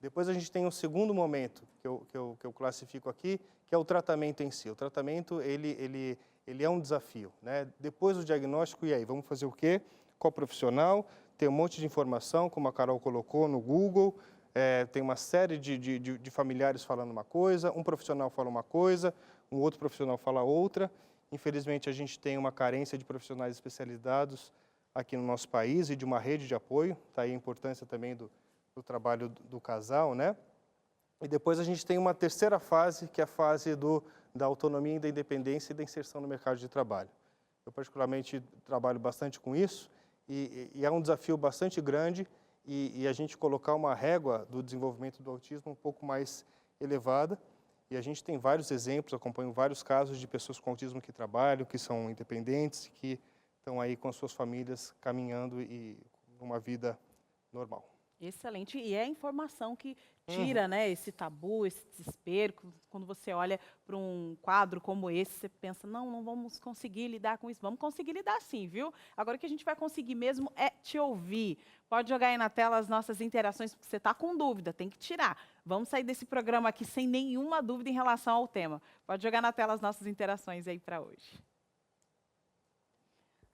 Depois a gente tem um segundo momento, que eu classifico aqui, que é o tratamento em si. O tratamento, ele é um desafio, né? Depois do diagnóstico, e aí, vamos fazer o quê? Qual profissional? Tem um monte de informação, como a Carol colocou no Google, tem uma série de familiares falando uma coisa, um profissional fala uma coisa, um outro profissional fala outra. Infelizmente, a gente tem uma carência de profissionais especializados aqui no nosso país e de uma rede de apoio, tá aí a importância também do trabalho do casal, né? E depois a gente tem uma terceira fase, que é a fase da autonomia e da independência e da inserção no mercado de trabalho. Eu particularmente trabalho bastante com isso e é um desafio bastante grande e a gente colocar uma régua do desenvolvimento do autismo um pouco mais elevada. E a gente tem vários exemplos, acompanho vários casos de pessoas com autismo que trabalham, que são independentes, que estão aí com as suas famílias caminhando e numa vida normal. Excelente, e é a informação que tira, né, esse tabu, esse desespero. Quando você olha para um quadro como esse, você pensa, não vamos conseguir lidar com isso. Vamos conseguir lidar sim, viu? Agora o que a gente vai conseguir mesmo é te ouvir. Pode jogar aí na tela as nossas interações, porque você está com dúvida, tem que tirar. Vamos sair desse programa aqui sem nenhuma dúvida em relação ao tema. Pode jogar na tela as nossas interações aí para hoje.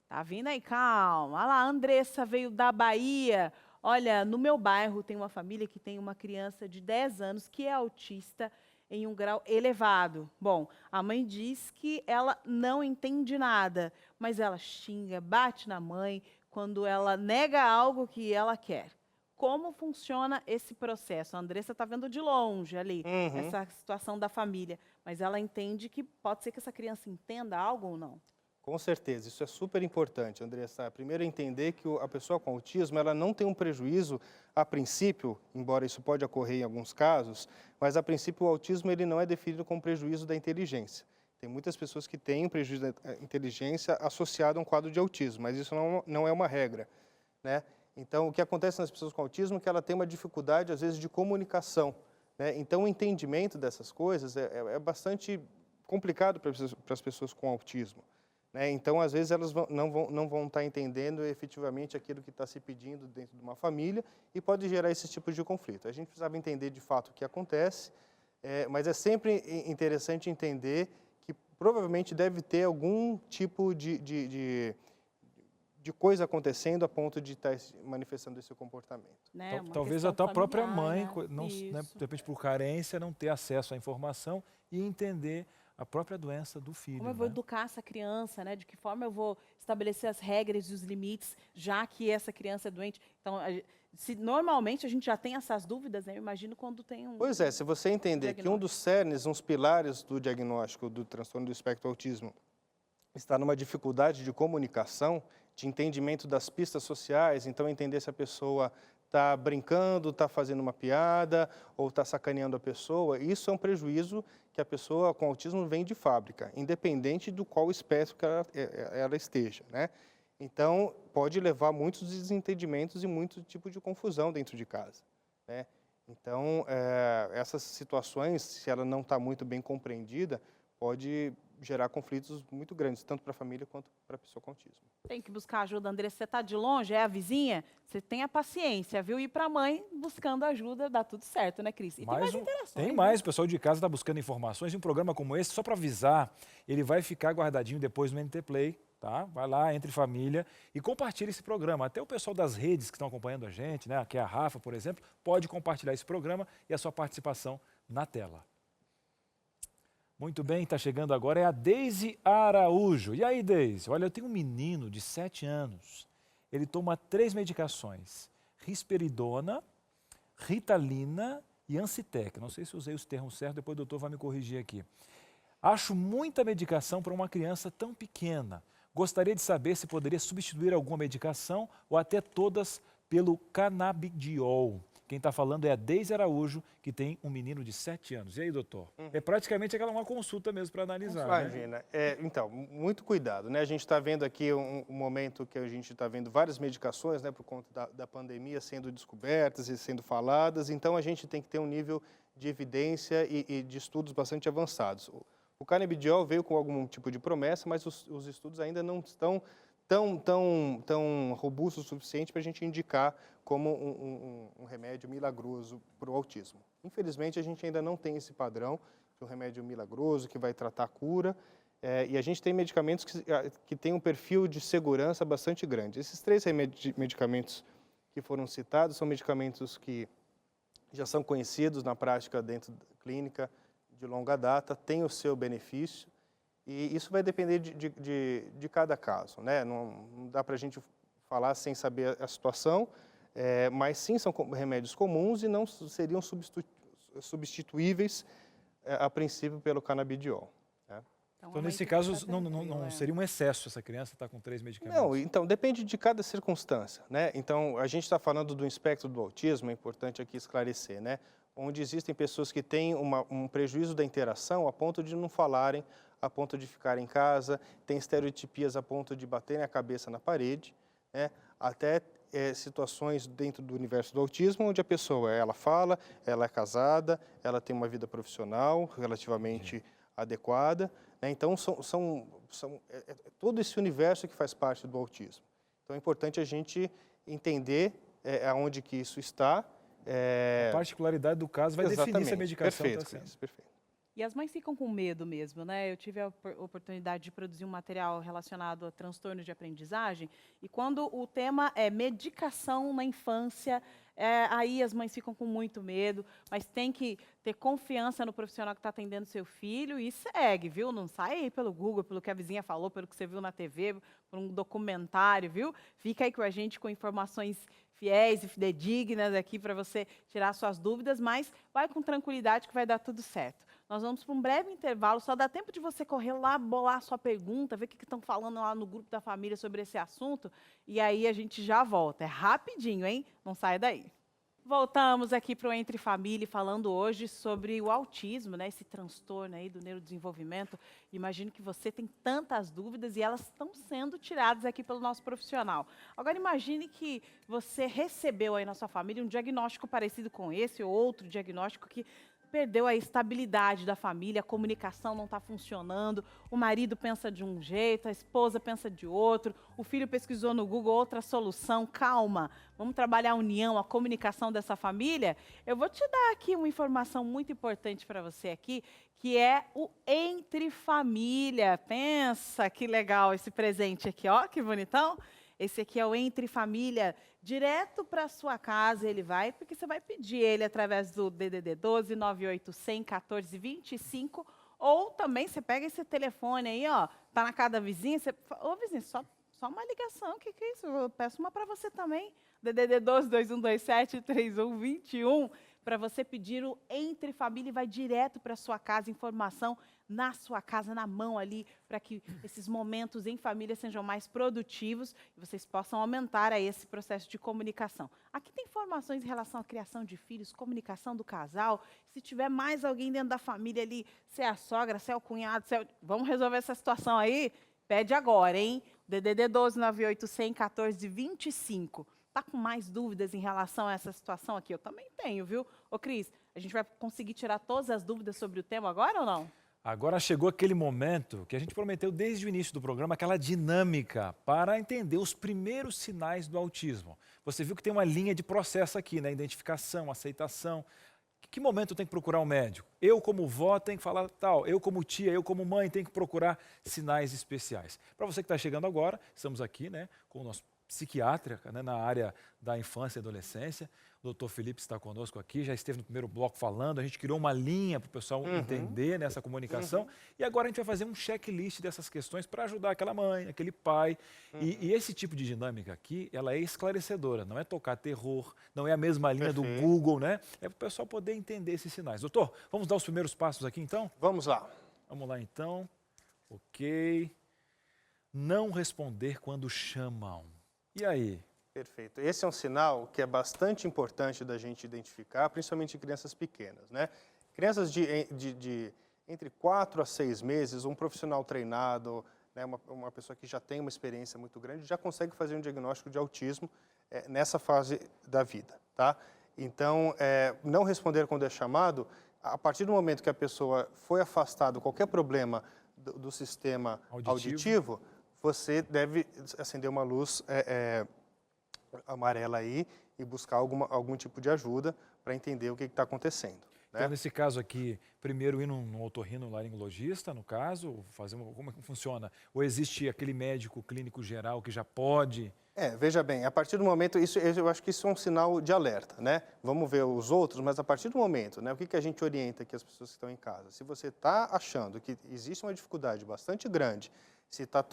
Tá vindo aí, calma. Olha lá, a Andressa veio da Bahia. Olha, no meu bairro tem uma família que tem uma criança de 10 anos que é autista em um grau elevado. Bom, a mãe diz que ela não entende nada, mas ela xinga, bate na mãe quando ela nega algo que ela quer. Como funciona esse processo? A Andressa está vendo de longe ali, essa situação da família, mas ela entende que pode ser que essa criança entenda algo ou não? Com certeza, isso é super importante, Andressa. Primeiro, entender que a pessoa com autismo ela não tem um prejuízo a princípio, embora isso pode ocorrer em alguns casos, mas a princípio o autismo ele não é definido como prejuízo da inteligência. Tem muitas pessoas que têm um prejuízo da inteligência associado a um quadro de autismo, mas isso não é uma regra, né? Então, o que acontece nas pessoas com autismo é que ela tem uma dificuldade, às vezes, de comunicação, né? Então, o entendimento dessas coisas é bastante complicado para as pessoas com autismo. Então, às vezes, elas não vão estar entendendo efetivamente aquilo que está se pedindo dentro de uma família e pode gerar esse tipo de conflito. A gente precisava entender de fato o que acontece, mas é sempre interessante entender que provavelmente deve ter algum tipo de coisa acontecendo a ponto de estar manifestando esse comportamento. Né? Talvez até a própria mãe, né, de repente por carência, não ter acesso à informação e entender a própria doença do filho. Como eu vou educar essa criança, né? De que forma eu vou estabelecer as regras e os limites, já que essa criança é doente. Então, se normalmente a gente já tem essas dúvidas, né? Eu imagino quando tem um... Pois é, se você entender que um dos cernes, uns pilares do diagnóstico do transtorno do espectro autismo está numa dificuldade de comunicação, de entendimento das pistas sociais, então entender se a pessoa está brincando, está fazendo uma piada ou está sacaneando a pessoa, isso é um prejuízo que a pessoa com autismo vem de fábrica, independente do qual espécie que ela esteja, né? Então, pode levar a muitos desentendimentos e muito tipo de confusão dentro de casa, né? Então, essas situações, se ela não está muito bem compreendida, pode gerar conflitos muito grandes, tanto para a família quanto para a pessoa com autismo. Tem que buscar ajuda, Andressa. Você está de longe, é a vizinha? Você tenha paciência, viu? Ir para a mãe buscando ajuda, dá tudo certo, né, Cris? E tem mais interações. Tem mais, o pessoal de casa está buscando informações. E um programa como esse, só para avisar, ele vai ficar guardadinho depois no NT Play, tá? Vai lá, entre família e compartilhe esse programa. Até o pessoal das redes que estão acompanhando a gente, né? Aqui é a Rafa, por exemplo, pode compartilhar esse programa e a sua participação na tela. Muito bem, está chegando agora, é a Deise Araújo. E aí, Deise? Olha, eu tenho um menino de 7 anos. Ele toma 3 medicações: risperidona, ritalina e Ancitec. Não sei se usei os termos certos, depois o doutor vai me corrigir aqui. Acho muita medicação para uma criança tão pequena. Gostaria de saber se poderia substituir alguma medicação ou até todas pelo canabidiol. Quem está falando é a Deise Araújo, que tem um menino de 7 anos. E aí, doutor? É praticamente uma consulta mesmo para analisar. Imagina. Né? Então, muito cuidado, né? A gente está vendo aqui um momento que a gente está vendo várias medicações, né, por conta da pandemia sendo descobertas e sendo faladas. Então, a gente tem que ter um nível de evidência e de estudos bastante avançados. O canabidiol veio com algum tipo de promessa, mas os estudos ainda não estão tão robusto o suficiente para a gente indicar como um remédio milagroso para o autismo. Infelizmente, a gente ainda não tem esse padrão de um remédio milagroso que vai tratar a cura, e a gente tem medicamentos que têm um perfil de segurança bastante grande. Esses 3 medicamentos que foram citados são medicamentos que já são conhecidos na prática dentro da clínica de longa data, têm o seu benefício, e isso vai depender de cada caso, né? Não dá para a gente falar sem saber a situação, mas sim são remédios comuns e não seriam substituíveis a princípio pelo canabidiol. Né? Então, nesse caso, não seria um excesso essa criança estar com 3 medicamentos? Não, então depende de cada circunstância, né? Então, a gente está falando do espectro do autismo, é importante aqui esclarecer, né? Onde existem pessoas que têm um prejuízo da interação a ponto de não falarem, a ponto de ficar em casa, tem estereotipias a ponto de baterem a cabeça na parede, né? Até situações dentro do universo do autismo, onde a pessoa, ela fala, ela é casada, ela tem uma vida profissional relativamente adequada, né? Então, todo esse universo que faz parte do autismo. Então, é importante a gente entender aonde que isso está. A particularidade do caso vai definir se a medicação está sendo. Perfeito. E as mães ficam com medo mesmo, né? Eu tive a oportunidade de produzir um material relacionado a transtorno de aprendizagem, e quando o tema é medicação na infância, aí as mães ficam com muito medo, mas tem que ter confiança no profissional que está atendendo seu filho e segue, viu? Não sai aí pelo Google, pelo que a vizinha falou, pelo que você viu na TV, por um documentário, viu? Fica aí com a gente com informações fiéis e fidedignas aqui para você tirar suas dúvidas, mas vai com tranquilidade que vai dar tudo certo. Nós vamos para um breve intervalo, só dá tempo de você correr lá, bolar a sua pergunta, ver o que estão falando lá no grupo da família sobre esse assunto, e aí a gente já volta. É rapidinho, hein? Não sai daí. Voltamos aqui para o Entre Família, falando hoje sobre o autismo, né? Esse transtorno aí do neurodesenvolvimento. Imagino que você tem tantas dúvidas e elas estão sendo tiradas aqui pelo nosso profissional. Agora imagine que você recebeu aí na sua família um diagnóstico parecido com esse ou outro diagnóstico que perdeu a estabilidade da família, a comunicação não está funcionando, o marido pensa de um jeito, a esposa pensa de outro, o filho pesquisou no Google outra solução. Calma, vamos trabalhar a união, a comunicação dessa família? Eu vou te dar aqui uma informação muito importante para você aqui, que é o Entre Família. Pensa que legal esse presente aqui, ó, que bonitão. Esse aqui é o Entre Família, direto para a sua casa ele vai, porque você vai pedir ele através do DDD 12 9800 1425, ou também você pega esse telefone aí, ó, tá na casa da vizinha, você, ô vizinho, só uma ligação, o que é isso? Eu peço uma para você também, DDD 12 2127 3121, para você pedir o Entre Família e vai direto para sua casa, informação na sua casa, na mão ali, para que esses momentos em família sejam mais produtivos e vocês possam aumentar aí esse processo de comunicação. Aqui tem informações em relação à criação de filhos, comunicação do casal, se tiver mais alguém dentro da família ali, se é a sogra, se é o cunhado, vamos resolver essa situação aí? Pede agora, hein? DDD 12 98 100 14 25. Tá com mais dúvidas em relação a essa situação aqui? Eu também tenho, viu? Ô, Cris, a gente vai conseguir tirar todas as dúvidas sobre o tema agora ou não? Agora chegou aquele momento que a gente prometeu desde o início do programa, aquela dinâmica para entender os primeiros sinais do autismo. Você viu que tem uma linha de processo aqui, né? Identificação, aceitação. Que momento tem que procurar um médico? Eu, como vó, tenho que falar tal. Eu, como tia, eu, como mãe, tenho que procurar sinais especiais. Para você que está chegando agora, estamos aqui, né, com o nosso psiquiatra, né, na área da infância e adolescência. O doutor Felipe está conosco aqui, já esteve no primeiro bloco falando, a gente criou uma linha para o pessoal entender nessa comunicação. E agora a gente vai fazer um checklist dessas questões para ajudar aquela mãe, aquele pai. E esse tipo de dinâmica aqui, ela é esclarecedora, não é tocar terror, não é a mesma linha do Google, né? É para o pessoal poder entender esses sinais. Doutor, vamos dar os primeiros passos aqui então? Vamos lá. Vamos lá então. Ok. Não responder quando chamam. E aí? Perfeito. Esse é um sinal que é bastante importante da gente identificar, principalmente em crianças pequenas, né? Crianças de entre 4 a 6 meses, um profissional treinado, né, uma pessoa que já tem uma experiência muito grande, já consegue fazer um diagnóstico de autismo nessa fase da vida, tá? Então, não responder quando é chamado, a partir do momento que a pessoa foi afastada, qualquer problema do sistema auditivo, você deve acender uma luz amarela aí e buscar algum tipo de ajuda para entender o que está acontecendo. Né? Então, nesse caso aqui, primeiro ir num otorrinolaringologista, no caso, como é que funciona? Ou existe aquele médico clínico geral que já pode... Veja bem, a partir do momento, eu acho que isso é um sinal de alerta, né? Vamos ver os outros, mas a partir do momento, né, o que a gente orienta aqui as pessoas que estão em casa? Se você está achando que existe uma dificuldade bastante grande, se está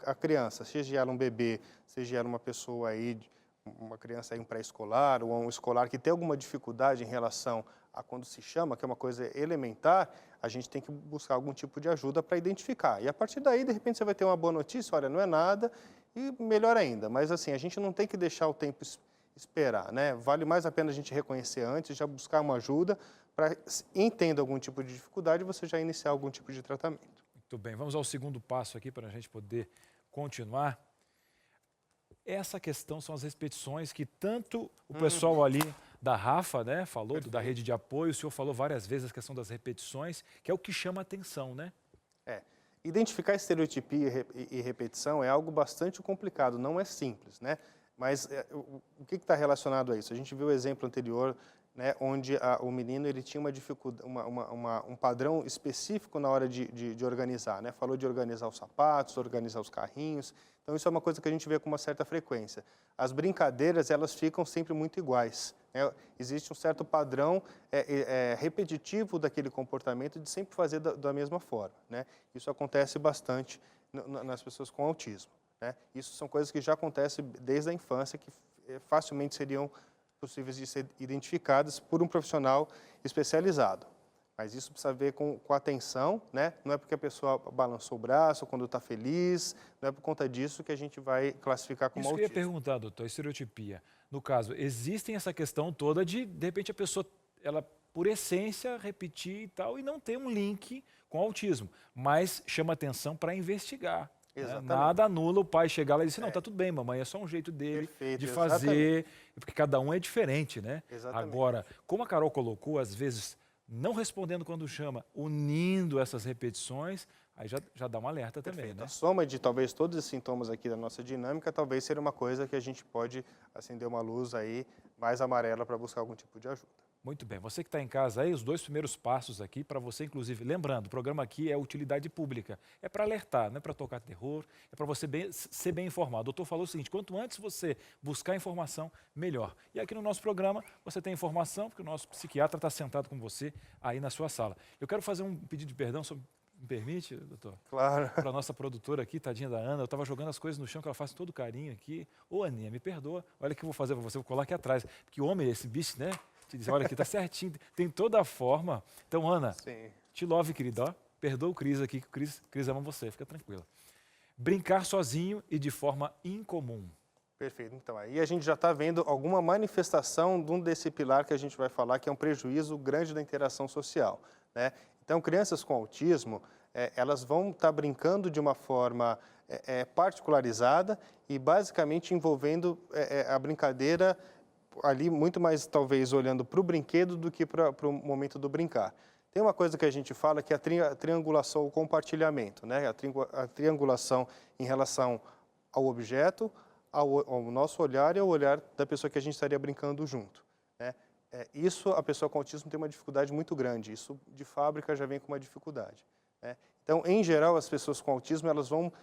a criança, seja ela um bebê, seja ela uma pessoa aí, uma criança aí um pré-escolar ou um escolar que tem alguma dificuldade em relação a quando se chama, que é uma coisa elementar, a gente tem que buscar algum tipo de ajuda para identificar. E a partir daí, de repente, você vai ter uma boa notícia, olha, não é nada, e melhor ainda. Mas assim, a gente não tem que deixar o tempo esperar, né? Vale mais a pena a gente reconhecer antes, já buscar uma ajuda para, entender algum tipo de dificuldade, você já iniciar algum tipo de tratamento. Muito bem, vamos ao segundo passo aqui para a gente poder continuar. Essa questão são as repetições que tanto o pessoal ali da Rafa, né, falou, da rede de apoio, o senhor falou várias vezes a questão das repetições, que é o que chama a atenção, né? Identificar estereotipia e repetição é algo bastante complicado, não é simples, né? Mas o que está relacionado a isso? A gente viu o exemplo anterior, né, onde o menino ele tinha uma dificuldade, um padrão específico na hora de organizar, né? Falou de organizar os sapatos, organizar os carrinhos. Então isso é uma coisa que a gente vê com uma certa frequência. As brincadeiras elas ficam sempre muito iguais, né? Existe um certo padrão repetitivo daquele comportamento de sempre fazer da mesma forma, né? Isso acontece bastante nas pessoas com autismo, né? Isso são coisas que já acontecem desde a infância, que facilmente seriam possíveis de ser identificadas por um profissional especializado. Mas isso precisa ver com atenção, né? Não é porque a pessoa balançou o braço quando está feliz, não é por conta disso que a gente vai classificar como autismo. Isso que eu ia perguntar, doutor, estereotipia. No caso, existem essa questão toda de repente, a pessoa, ela, por essência, repetir e tal, e não ter um link com autismo, mas chama atenção para investigar. Né? Nada anula o pai chegar lá e dizer, não, tá tudo bem, mamãe, é só um jeito dele de fazer, porque cada um é diferente, né? Agora, como a Carol colocou, às vezes, não respondendo quando chama, unindo essas repetições, aí já dá um alerta também, né? A soma de talvez todos os sintomas aqui da nossa dinâmica, talvez seja uma coisa que a gente pode acender uma luz aí mais amarela para buscar algum tipo de ajuda. Muito bem. Você que está em casa aí, os 2 primeiros passos aqui para você, inclusive, lembrando, o programa aqui é utilidade pública. É para alertar, não é para tocar terror, é para você ser bem informado. O doutor falou o seguinte, quanto antes você buscar informação, melhor. E aqui no nosso programa você tem informação, porque o nosso psiquiatra está sentado com você aí na sua sala. Eu quero fazer um pedido de perdão sobre... Me permite, doutor? Claro. Para a nossa produtora aqui, tadinha da Ana, eu estava jogando as coisas no chão que ela faz com todo carinho aqui. Ô, Aninha, me perdoa. Olha o que eu vou fazer para você, vou colar aqui atrás. Porque homem, esse bicho, né? te dizer, olha aqui, tá certinho, tem toda a forma. Então, Ana, Sim. te love, querida, ó, perdoa o Cris aqui, que o Cris ama você, fica tranquila. Brincar sozinho e de forma incomum. Perfeito. Então, aí a gente já está vendo alguma manifestação de um desse pilar que a gente vai falar, que é um prejuízo grande da interação social, né? Então, crianças com autismo, elas vão estar brincando de uma forma particularizada e basicamente envolvendo a brincadeira ali muito mais, talvez, olhando para o brinquedo do que para o momento do brincar. Tem uma coisa que a gente fala que é a triangulação, o compartilhamento, né? A triangulação em relação ao objeto, ao nosso olhar e ao olhar da pessoa que a gente estaria brincando junto, né? Isso, a pessoa com autismo tem uma dificuldade muito grande, isso de fábrica já vem com uma dificuldade, né? Então, em geral, as pessoas com autismo, elas vão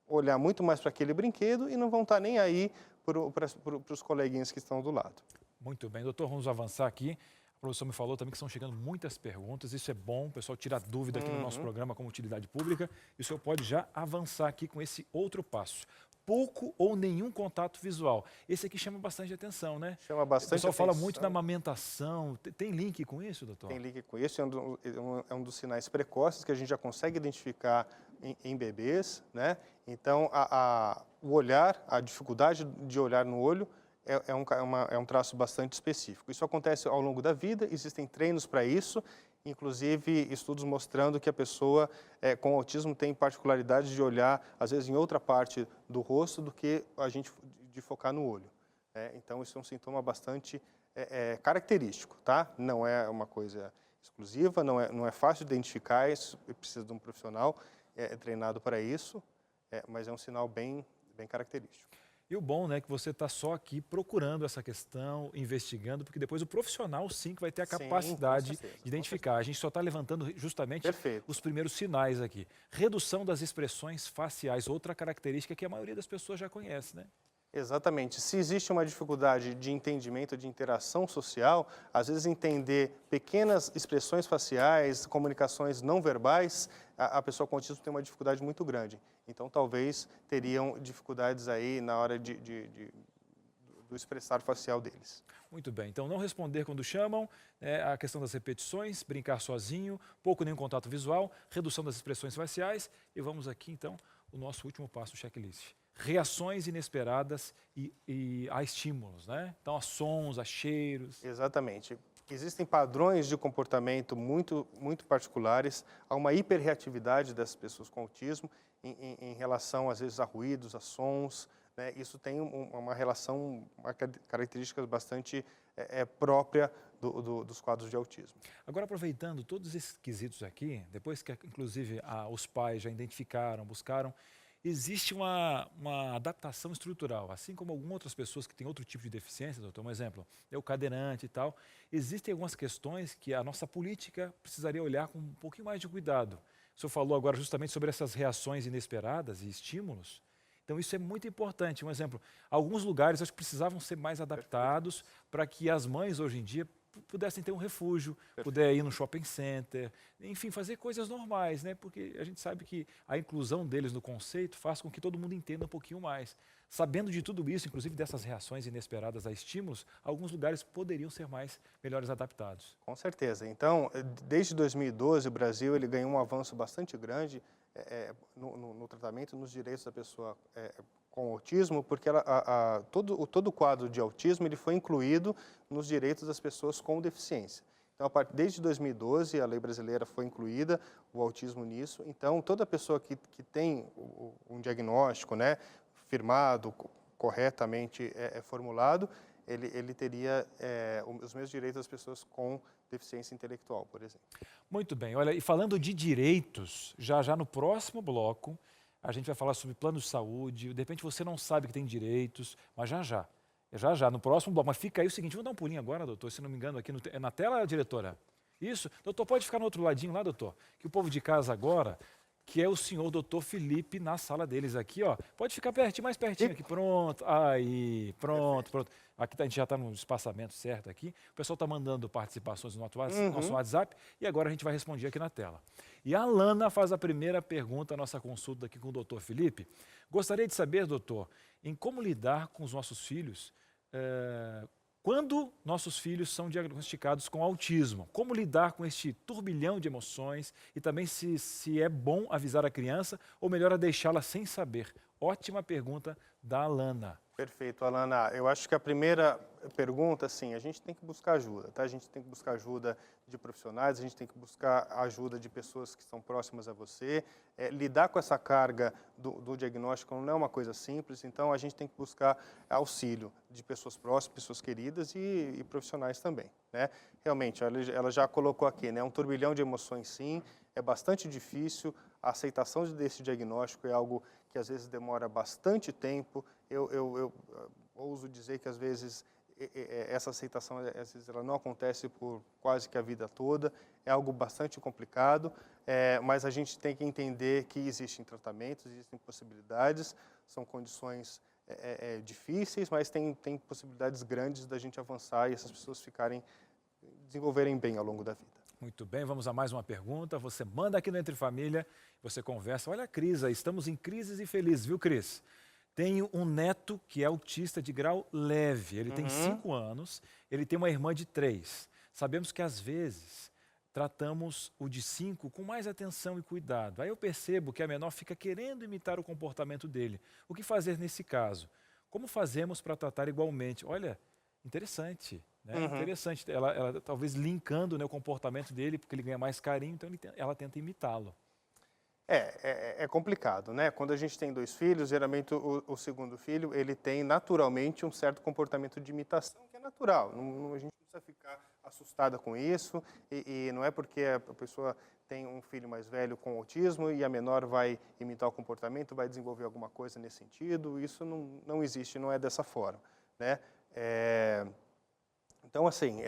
olhar muito mais para aquele brinquedo e não vão estar nem aí para os coleguinhas que estão do lado. Muito bem, doutor, vamos avançar aqui. O professor me falou também que estão chegando muitas perguntas, isso é bom, o pessoal tira dúvida aqui no nosso programa como utilidade pública, e o senhor pode já avançar aqui com esse outro passo. Pouco ou nenhum contato visual. Esse aqui chama bastante atenção, né? Chama bastante atenção. O pessoal fala muito da amamentação. Tem link com isso, doutor? Tem link com isso, é um dos sinais precoces que a gente já consegue identificar em bebês, né? Então, o olhar, a dificuldade de olhar no olho é um traço bastante específico. Isso acontece ao longo da vida, existem treinos para isso, inclusive estudos mostrando que a pessoa com autismo tem particularidade de olhar, às vezes, em outra parte do rosto do que a gente de focar no olho, né? Então, isso é um sintoma bastante característico, tá? Não é uma coisa exclusiva, não é fácil de identificar, isso precisa de um profissional treinado para isso, mas é um sinal bem característico. E o bom, né, que você está só aqui procurando essa questão, investigando, porque depois o profissional sim que vai ter a capacidade de identificar. A gente só está levantando justamente os primeiros sinais aqui. Redução das expressões faciais, outra característica que a maioria das pessoas já conhece, né? Exatamente. Se existe uma dificuldade de entendimento, de interação social, às vezes entender pequenas expressões faciais, comunicações não verbais, a pessoa com autismo tem uma dificuldade muito grande. Então, talvez teriam dificuldades aí na hora do expressar facial deles. Muito bem. Então, não responder quando chamam, a questão das repetições, brincar sozinho, pouco nenhum contato visual, redução das expressões faciais. E vamos aqui, então, o nosso último passo do checklist. Reações inesperadas a estímulos, né? Então, a sons, a cheiros. Exatamente. Existem padrões de comportamento muito particulares, há uma hiperreatividade das pessoas com autismo em relação, às vezes, a ruídos, a sons, né? Isso tem uma relação, uma característica bastante própria dos quadros de autismo. Agora, aproveitando todos esses quesitos aqui, depois que, inclusive, os pais já identificaram, buscaram, existe uma adaptação estrutural, assim como algumas outras pessoas que têm outro tipo de deficiência, doutor, um exemplo, é o cadeirante e tal, existem algumas questões que a nossa política precisaria olhar com um pouquinho mais de cuidado. O senhor falou agora justamente sobre essas reações inesperadas e estímulos, então isso é muito importante. Um exemplo, alguns lugares acho que precisavam ser mais adaptados para que as mães hoje em dia pudessem ter um refúgio, puder ir no shopping center, enfim, fazer coisas normais, né? Porque a gente sabe que a inclusão deles no conceito faz com que todo mundo entenda um pouquinho mais. Sabendo de tudo isso, inclusive dessas reações inesperadas a estímulos, alguns lugares poderiam ser melhores adaptados. Com certeza. Então, desde 2012, o Brasil ele ganhou um avanço bastante grande no tratamento, nos direitos da pessoa com autismo, porque todo o quadro de autismo ele foi incluído nos direitos das pessoas com deficiência. Então, desde 2012, a lei brasileira foi incluída, o autismo nisso. Então, toda pessoa que tem um diagnóstico, né, firmado, corretamente formulado, ele teria os mesmos direitos das pessoas com deficiência intelectual, por exemplo. Muito bem. Olha, e falando de direitos, já no próximo bloco, a gente vai falar sobre plano de saúde. De repente você não sabe que tem direitos, mas já, no próximo bloco. Mas fica aí o seguinte, vamos dar um pulinho agora, doutor, se não me engano, aqui é na tela, diretora? Isso? Doutor, pode ficar no outro ladinho lá, doutor? Que o povo de casa agora, que é o senhor doutor Felipe na sala deles aqui, ó. Pode ficar pertinho, mais pertinho aqui. Pronto, aí, pronto. Aqui a gente já está no espaçamento certo aqui. O pessoal está mandando participações no nosso WhatsApp e agora a gente vai responder aqui na tela. E a Lana faz a primeira pergunta, a nossa consulta aqui com o doutor Felipe. Gostaria de saber, doutor, em como lidar com os nossos filhos Quando nossos filhos são diagnosticados com autismo, como lidar com este turbilhão de emoções e também se é bom avisar a criança ou melhor deixá-la sem saber? Ótima pergunta da Alana. Perfeito, Alana. Eu acho que a primeira pergunta, assim, a gente tem que buscar ajuda, tá? A gente tem que buscar ajuda de profissionais, a gente tem que buscar ajuda de pessoas que estão próximas a você. Lidar com essa carga do diagnóstico não é uma coisa simples, então a gente tem que buscar auxílio de pessoas próximas, pessoas queridas e profissionais também, né? Realmente, ela já colocou aqui, né? Um turbilhão de emoções, sim, é bastante difícil. A aceitação desse diagnóstico é algo que às vezes demora bastante tempo. Eu ouso dizer que às vezes essa aceitação às vezes ela não acontece por quase que a vida toda. É algo bastante complicado, mas a gente tem que entender que existem tratamentos, existem possibilidades, são condições difíceis, mas tem possibilidades grandes da gente avançar e essas pessoas desenvolverem bem ao longo da vida. Muito bem, vamos a mais uma pergunta. Você manda aqui no Entre Família, você conversa. Olha a Cris, estamos em crises e felizes, viu, Cris? Tenho um neto que é autista de grau leve. Ele tem 5 anos, ele tem uma irmã de 3. Sabemos que às vezes tratamos o de 5 com mais atenção e cuidado. Aí eu percebo que a menor fica querendo imitar o comportamento dele. O que fazer nesse caso? Como fazemos para tratar igualmente? Olha, interessante. Interessante, ela talvez linkando, né, o comportamento dele, porque ele ganha mais carinho, então ela tenta imitá-lo. É complicado, né? Quando a gente tem 2 filhos, geralmente o segundo filho, ele tem naturalmente um certo comportamento de imitação, que é natural. A gente não precisa ficar assustada com isso, e não é porque a pessoa tem um filho mais velho com autismo e a menor vai imitar o comportamento, vai desenvolver alguma coisa nesse sentido. Isso não existe, não é dessa forma, né? Então, assim,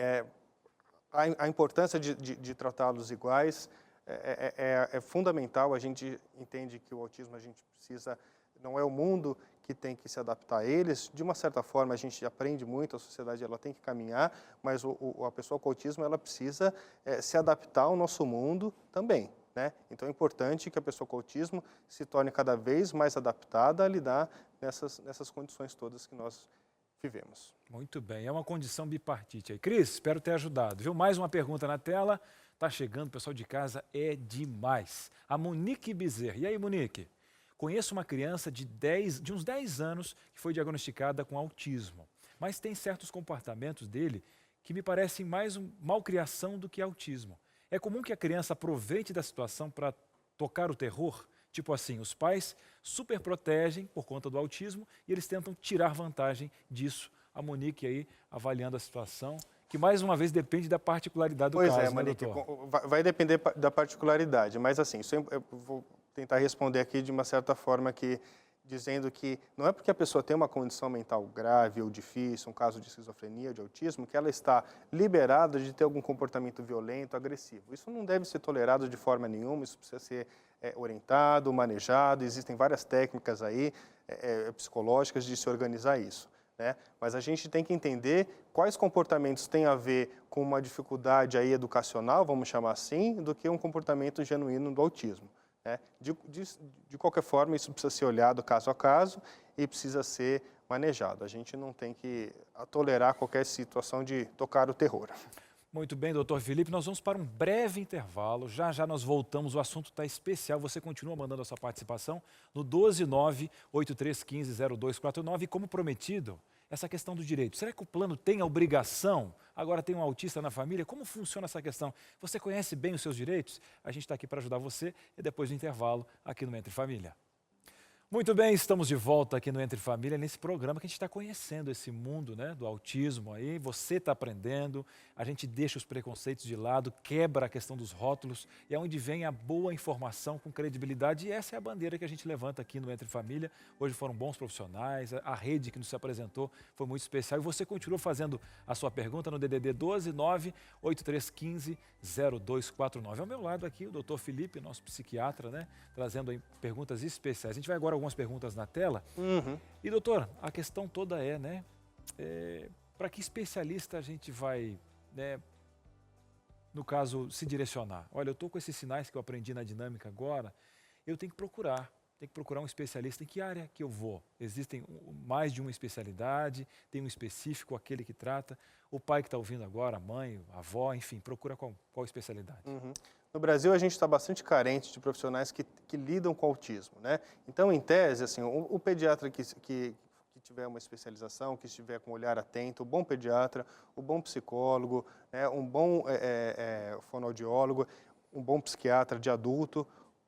a importância de tratá-los iguais é fundamental. A gente entende que o autismo a gente precisa, não é o mundo que tem que se adaptar a eles. De uma certa forma, a gente aprende muito, a sociedade ela tem que caminhar, mas a pessoa com autismo ela precisa se adaptar ao nosso mundo também, né? Então, é importante que a pessoa com autismo se torne cada vez mais adaptada a lidar nessas condições todas que nós vivemos. Muito bem, é uma condição bipartite aí. Cris, espero ter ajudado, viu? Mais uma pergunta na tela, tá chegando, o pessoal de casa é demais. A Monique Bezerra. E aí, Monique? Conheço uma criança de uns 10 anos que foi diagnosticada com autismo, mas tem certos comportamentos dele que me parecem mais malcriação do que autismo. É comum que a criança aproveite da situação para tocar o terror? Tipo assim, os pais super protegem por conta do autismo e eles tentam tirar vantagem disso. A Monique aí avaliando a situação, que mais uma vez depende da particularidade do caso, né, Monique, doutor? vai depender da particularidade, mas assim, eu vou tentar responder aqui de uma certa forma dizendo que não é porque a pessoa tem uma condição mental grave ou difícil, um caso de esquizofrenia, de autismo, que ela está liberada de ter algum comportamento violento, agressivo. Isso não deve ser tolerado de forma nenhuma, isso precisa ser orientado, manejado. Existem várias técnicas aí psicológicas de se organizar isso, né? Mas a gente tem que entender quais comportamentos têm a ver com uma dificuldade aí educacional, vamos chamar assim, do que um comportamento genuíno do autismo. De qualquer forma, isso precisa ser olhado caso a caso e precisa ser manejado. A gente não tem que tolerar qualquer situação de tocar o terror. Muito bem, doutor Felipe, nós vamos para um breve intervalo. Já já nós voltamos, o assunto está especial. Você continua mandando a sua participação no 129-8315-0249. E como prometido, essa questão do direito. Será que o plano tem a obrigação? Agora tem um autista na família? Como funciona essa questão? Você conhece bem os seus direitos? A gente está aqui para ajudar você e depois do intervalo aqui no Entre Família. Muito bem, estamos de volta aqui no Entre Família, nesse programa que a gente está conhecendo esse mundo, né, do autismo aí. Você está aprendendo, a gente deixa os preconceitos de lado, quebra a questão dos rótulos e é onde vem a boa informação com credibilidade. E essa é a bandeira que a gente levanta aqui no Entre Família. Hoje foram bons profissionais, a rede que nos apresentou foi muito especial. E você continua fazendo a sua pergunta no DDD 129-8315-0249. Ao meu lado aqui o doutor Felipe, nosso psiquiatra, né, trazendo aí perguntas especiais. A gente vai agora algumas perguntas na tela. E, doutor, a questão toda né, para que especialista a gente vai, né, no caso, se direcionar? Olha, eu estou com esses sinais que eu aprendi na dinâmica agora, eu tenho que procurar. tem que procurar um especialista. Em que área que eu vou? Existem mais de uma especialidade, tem um específico, aquele que trata. O pai que está ouvindo agora, a mãe, a avó, enfim, procura qual especialidade? No Brasil, a gente está bastante carente de profissionais que lidam com autismo, né? Então, em tese, assim, o pediatra que tiver uma especialização, que estiver com um olhar atento, o bom pediatra, o bom psicólogo, né, um bom fonoaudiólogo, um bom psiquiatra de adulto,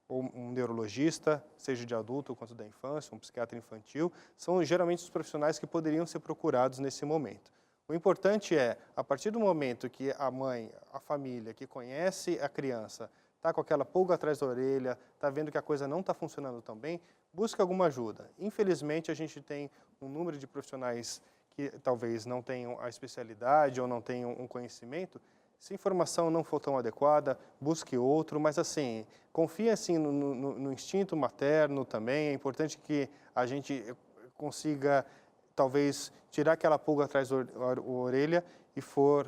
ou um neurologista, seja de adulto quanto da infância, um psiquiatra infantil, são geralmente os profissionais que poderiam ser procurados nesse momento. O importante é, a partir do momento que a mãe, a família que conhece a criança, está com aquela pulga atrás da orelha, está vendo que a coisa não está funcionando tão bem, busque alguma ajuda. Infelizmente, a gente tem um número de profissionais que talvez não tenham a especialidade ou não tenham um conhecimento. Se a informação não for tão adequada, busque outro, mas assim, confie assim no instinto materno também. É importante que a gente consiga, talvez, tirar aquela pulga atrás da orelha e for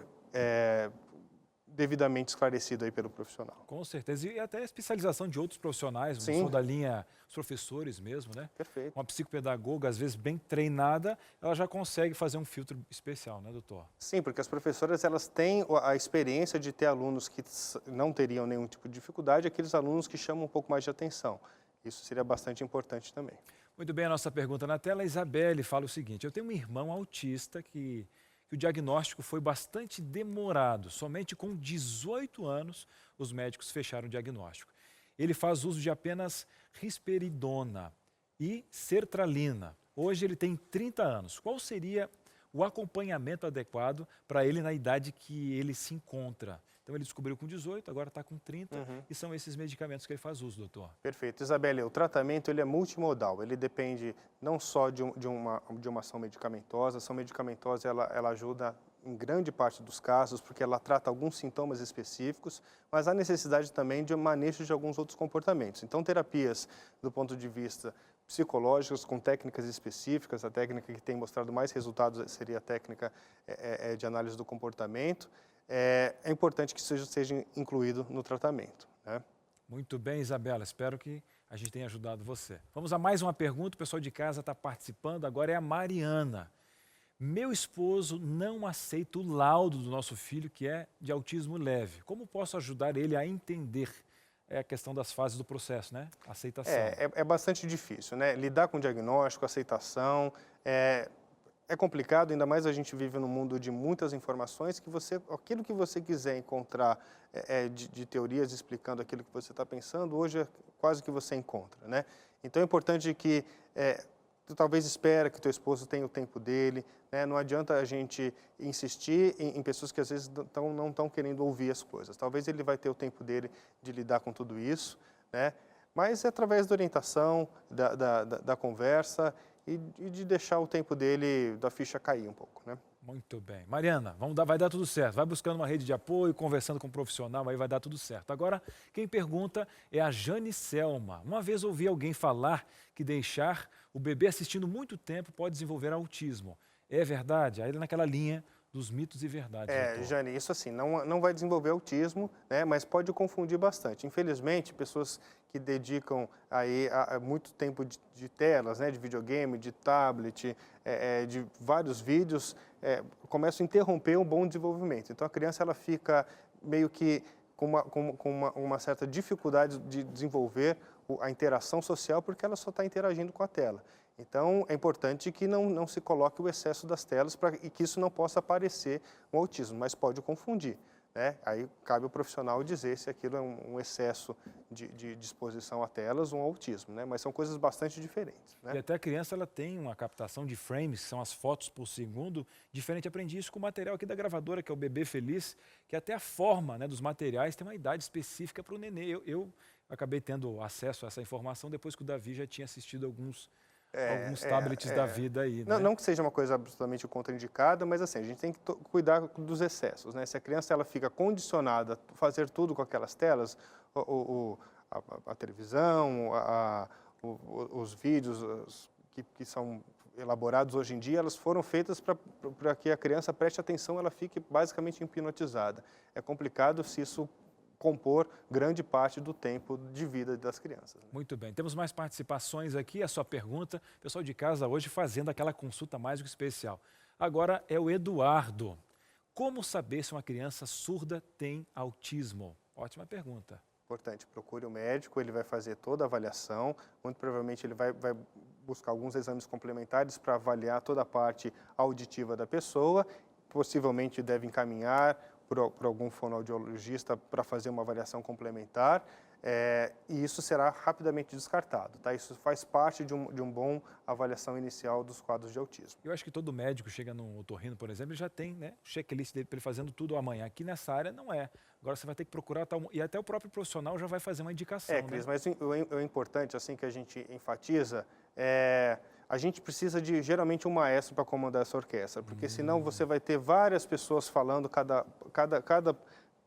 devidamente esclarecido aí pelo profissional. Com certeza, e até a especialização de outros profissionais, não Sim. só da linha, os professores mesmo, né? Perfeito. Uma psicopedagoga, às vezes bem treinada, ela já consegue fazer um filtro especial, né, doutor? Sim, porque as professoras elas têm a experiência de ter alunos que não teriam nenhum tipo de dificuldade, aqueles alunos que chamam um pouco mais de atenção. Isso seria bastante importante também. Muito bem, a nossa pergunta na tela, a Isabelle fala o seguinte: eu tenho um irmão autista que o diagnóstico foi bastante demorado. Somente com 18 anos os médicos fecharam o diagnóstico. Ele faz uso de apenas risperidona e sertralina. Hoje ele tem 30 anos. Qual seria o acompanhamento adequado para ele na idade que ele se encontra? Então ele descobriu com 18, agora está com 30 e são esses medicamentos que ele faz uso, doutor. Perfeito. Isabelle, o tratamento ele é multimodal, ele depende não só de uma ação medicamentosa. A ação medicamentosa ela ajuda em grande parte dos casos, porque ela trata alguns sintomas específicos, mas há necessidade também de manejo de alguns outros comportamentos. Então, terapias do ponto de vista psicológicas, com técnicas específicas, a técnica que tem mostrado mais resultados seria a técnica de análise do comportamento. É importante que seja incluído no tratamento, né? Muito bem, Isabela, espero que a gente tenha ajudado você. Vamos a mais uma pergunta, o pessoal de casa está participando, agora é a Mariana. Meu esposo não aceita o laudo do nosso filho, que é de autismo leve. Como posso ajudar ele a entender a questão das fases do processo, né? Aceitação. É bastante difícil, né? Lidar com diagnóstico, aceitação, é complicado, ainda mais a gente vive num mundo de muitas informações, que aquilo que você quiser encontrar de teorias explicando aquilo que você está pensando, hoje é quase que você encontra, né? Então é importante que tu talvez espera que teu esposo tenha o tempo dele, né? Não adianta a gente insistir em pessoas que às vezes não estão querendo ouvir as coisas. Talvez ele vai ter o tempo dele de lidar com tudo isso, né? Mas é através da orientação, da conversa e de deixar o tempo dele, da ficha cair um pouco, né? Muito bem. Mariana, vai dar tudo certo. Vai buscando uma rede de apoio, conversando com um profissional, aí vai dar tudo certo. Agora, quem pergunta é a Jane Selma. Uma vez ouvi alguém falar que deixar o bebê assistindo muito tempo pode desenvolver autismo. É verdade? Aí naquela linha dos mitos e verdades. Jane, isso assim, não vai desenvolver autismo, né, mas pode confundir bastante. Infelizmente, pessoas que dedicam aí muito tempo de telas, né, de videogame, de tablet, de vários vídeos, começam a interromper um bom desenvolvimento. Então, a criança ela fica meio que com uma certa dificuldade de desenvolver a interação social, porque ela só está interagindo com a tela. Então, é importante que não se coloque o excesso das telas e que isso não possa aparecer um autismo, mas pode confundir, né? Aí cabe ao profissional dizer se aquilo é um excesso de exposição a telas ou um autismo, né? Mas são coisas bastante diferentes, né? E até a criança ela tem uma captação de frames, que são as fotos por segundo, diferente. Aprendi isso com o material aqui da gravadora, que é o Bebê Feliz, que até a forma, né, dos materiais tem uma idade específica para o nenê. Eu acabei tendo acesso a essa informação depois que o Davi já tinha assistido alguns tablets da vida aí, né? Não que seja uma coisa absolutamente contraindicada, mas assim, a gente tem que cuidar dos excessos, né? Se a criança ela fica condicionada a fazer tudo com aquelas telas, a televisão, os vídeos que são elaborados hoje em dia, elas foram feitas para que a criança preste atenção, ela fique basicamente hipnotizada. É complicado se isso compor grande parte do tempo de vida das crianças. Muito bem, temos mais participações aqui, a sua pergunta, pessoal de casa hoje fazendo aquela consulta mais do que especial. Agora é o Eduardo. Como saber se uma criança surda tem autismo? Ótima pergunta. Importante, procure o médico, ele vai fazer toda a avaliação, muito provavelmente ele vai buscar alguns exames complementares para avaliar toda a parte auditiva da pessoa, possivelmente deve encaminhar por algum fonoaudiologista para fazer uma avaliação complementar, e isso será rapidamente descartado, tá? Isso faz parte de um bom avaliação inicial dos quadros de autismo. Eu acho que todo médico chega no otorrino, por exemplo, ele já tem, né, o checklist dele para ele fazendo tudo amanhã. Aqui nessa área não é. Agora você vai ter que procurar, e até o próprio profissional já vai fazer uma indicação. Cris, né? mas o importante, assim, que a gente enfatiza, a gente precisa de, geralmente, um maestro para comandar essa orquestra, porque senão você vai ter várias pessoas falando, cada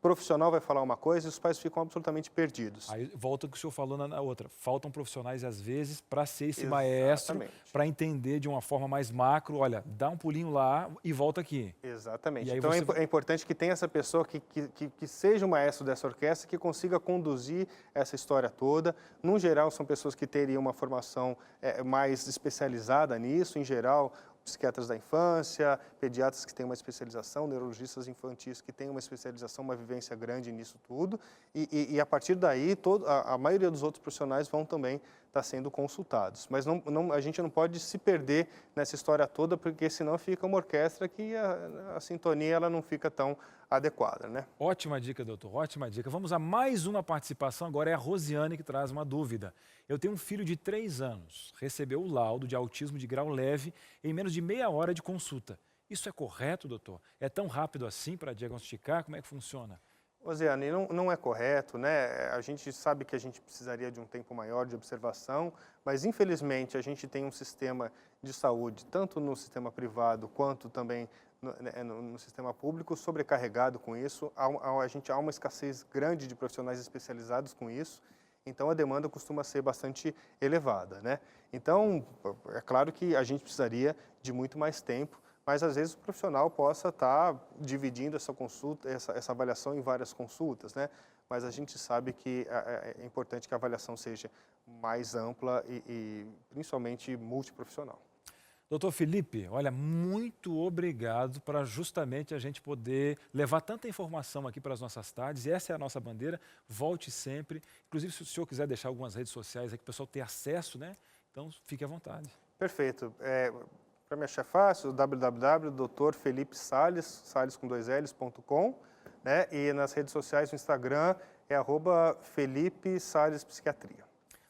profissional vai falar uma coisa e os pais ficam absolutamente perdidos. Aí volta o que o senhor falou na outra. Faltam profissionais, às vezes, para ser esse maestro, para entender de uma forma mais macro, olha, dá um pulinho lá e volta aqui. Exatamente. Então é importante que tenha essa pessoa que seja o maestro dessa orquestra, que consiga conduzir essa história toda. No geral, são pessoas que teriam uma formação mais especializada nisso, em geral, psiquiatras da infância, pediatras que têm uma especialização, neurologistas infantis que têm uma especialização, uma vivência grande nisso tudo, e a partir daí a maioria dos outros profissionais vão também estar sendo consultados. Mas a gente não pode se perder nessa história toda, porque senão fica uma orquestra que a sintonia ela não fica tão adequada, né? Ótima dica, doutor, ótima dica. Vamos a mais uma participação, agora é a Rosiane que traz uma dúvida. Eu tenho um filho de 3 anos, recebeu o laudo de autismo de grau leve em menos de meia hora de consulta. Isso é correto, doutor? É tão rápido assim para diagnosticar? Como é que funciona? Rosiane, não é correto, né? A gente sabe que a gente precisaria de um tempo maior de observação, mas infelizmente a gente tem um sistema de saúde, tanto no sistema privado quanto também no sistema público, sobrecarregado com isso. Há uma escassez grande de profissionais especializados com isso, então a demanda costuma ser bastante elevada, né? Então, é claro que a gente precisaria de muito mais tempo, mas às vezes o profissional possa estar dividindo essa consulta, essa avaliação em várias consultas, né? Mas a gente sabe que é importante que a avaliação seja mais ampla e principalmente multiprofissional. Doutor Felipe, olha, muito obrigado para justamente a gente poder levar tanta informação aqui para as nossas tardes. E essa é a nossa bandeira, volte sempre. Inclusive, se o senhor quiser deixar algumas redes sociais aí que o pessoal tenha acesso, né? Então, fique à vontade. Perfeito. Para me achar fácil, www.drfelipesales, sales com 2 Ls.com, né? E nas redes sociais, no Instagram, é @Felipe Sales Psiquiatria.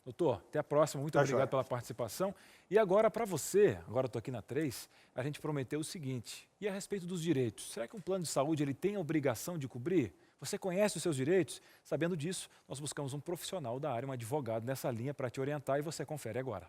Doutor, até a próxima. Muito obrigado pela participação. E agora, para você, agora estou aqui na 3, a gente prometeu o seguinte, e a respeito dos direitos, será que um plano de saúde ele tem a obrigação de cobrir? Você conhece os seus direitos? Sabendo disso, nós buscamos um profissional da área, um advogado nessa linha para te orientar e você confere agora.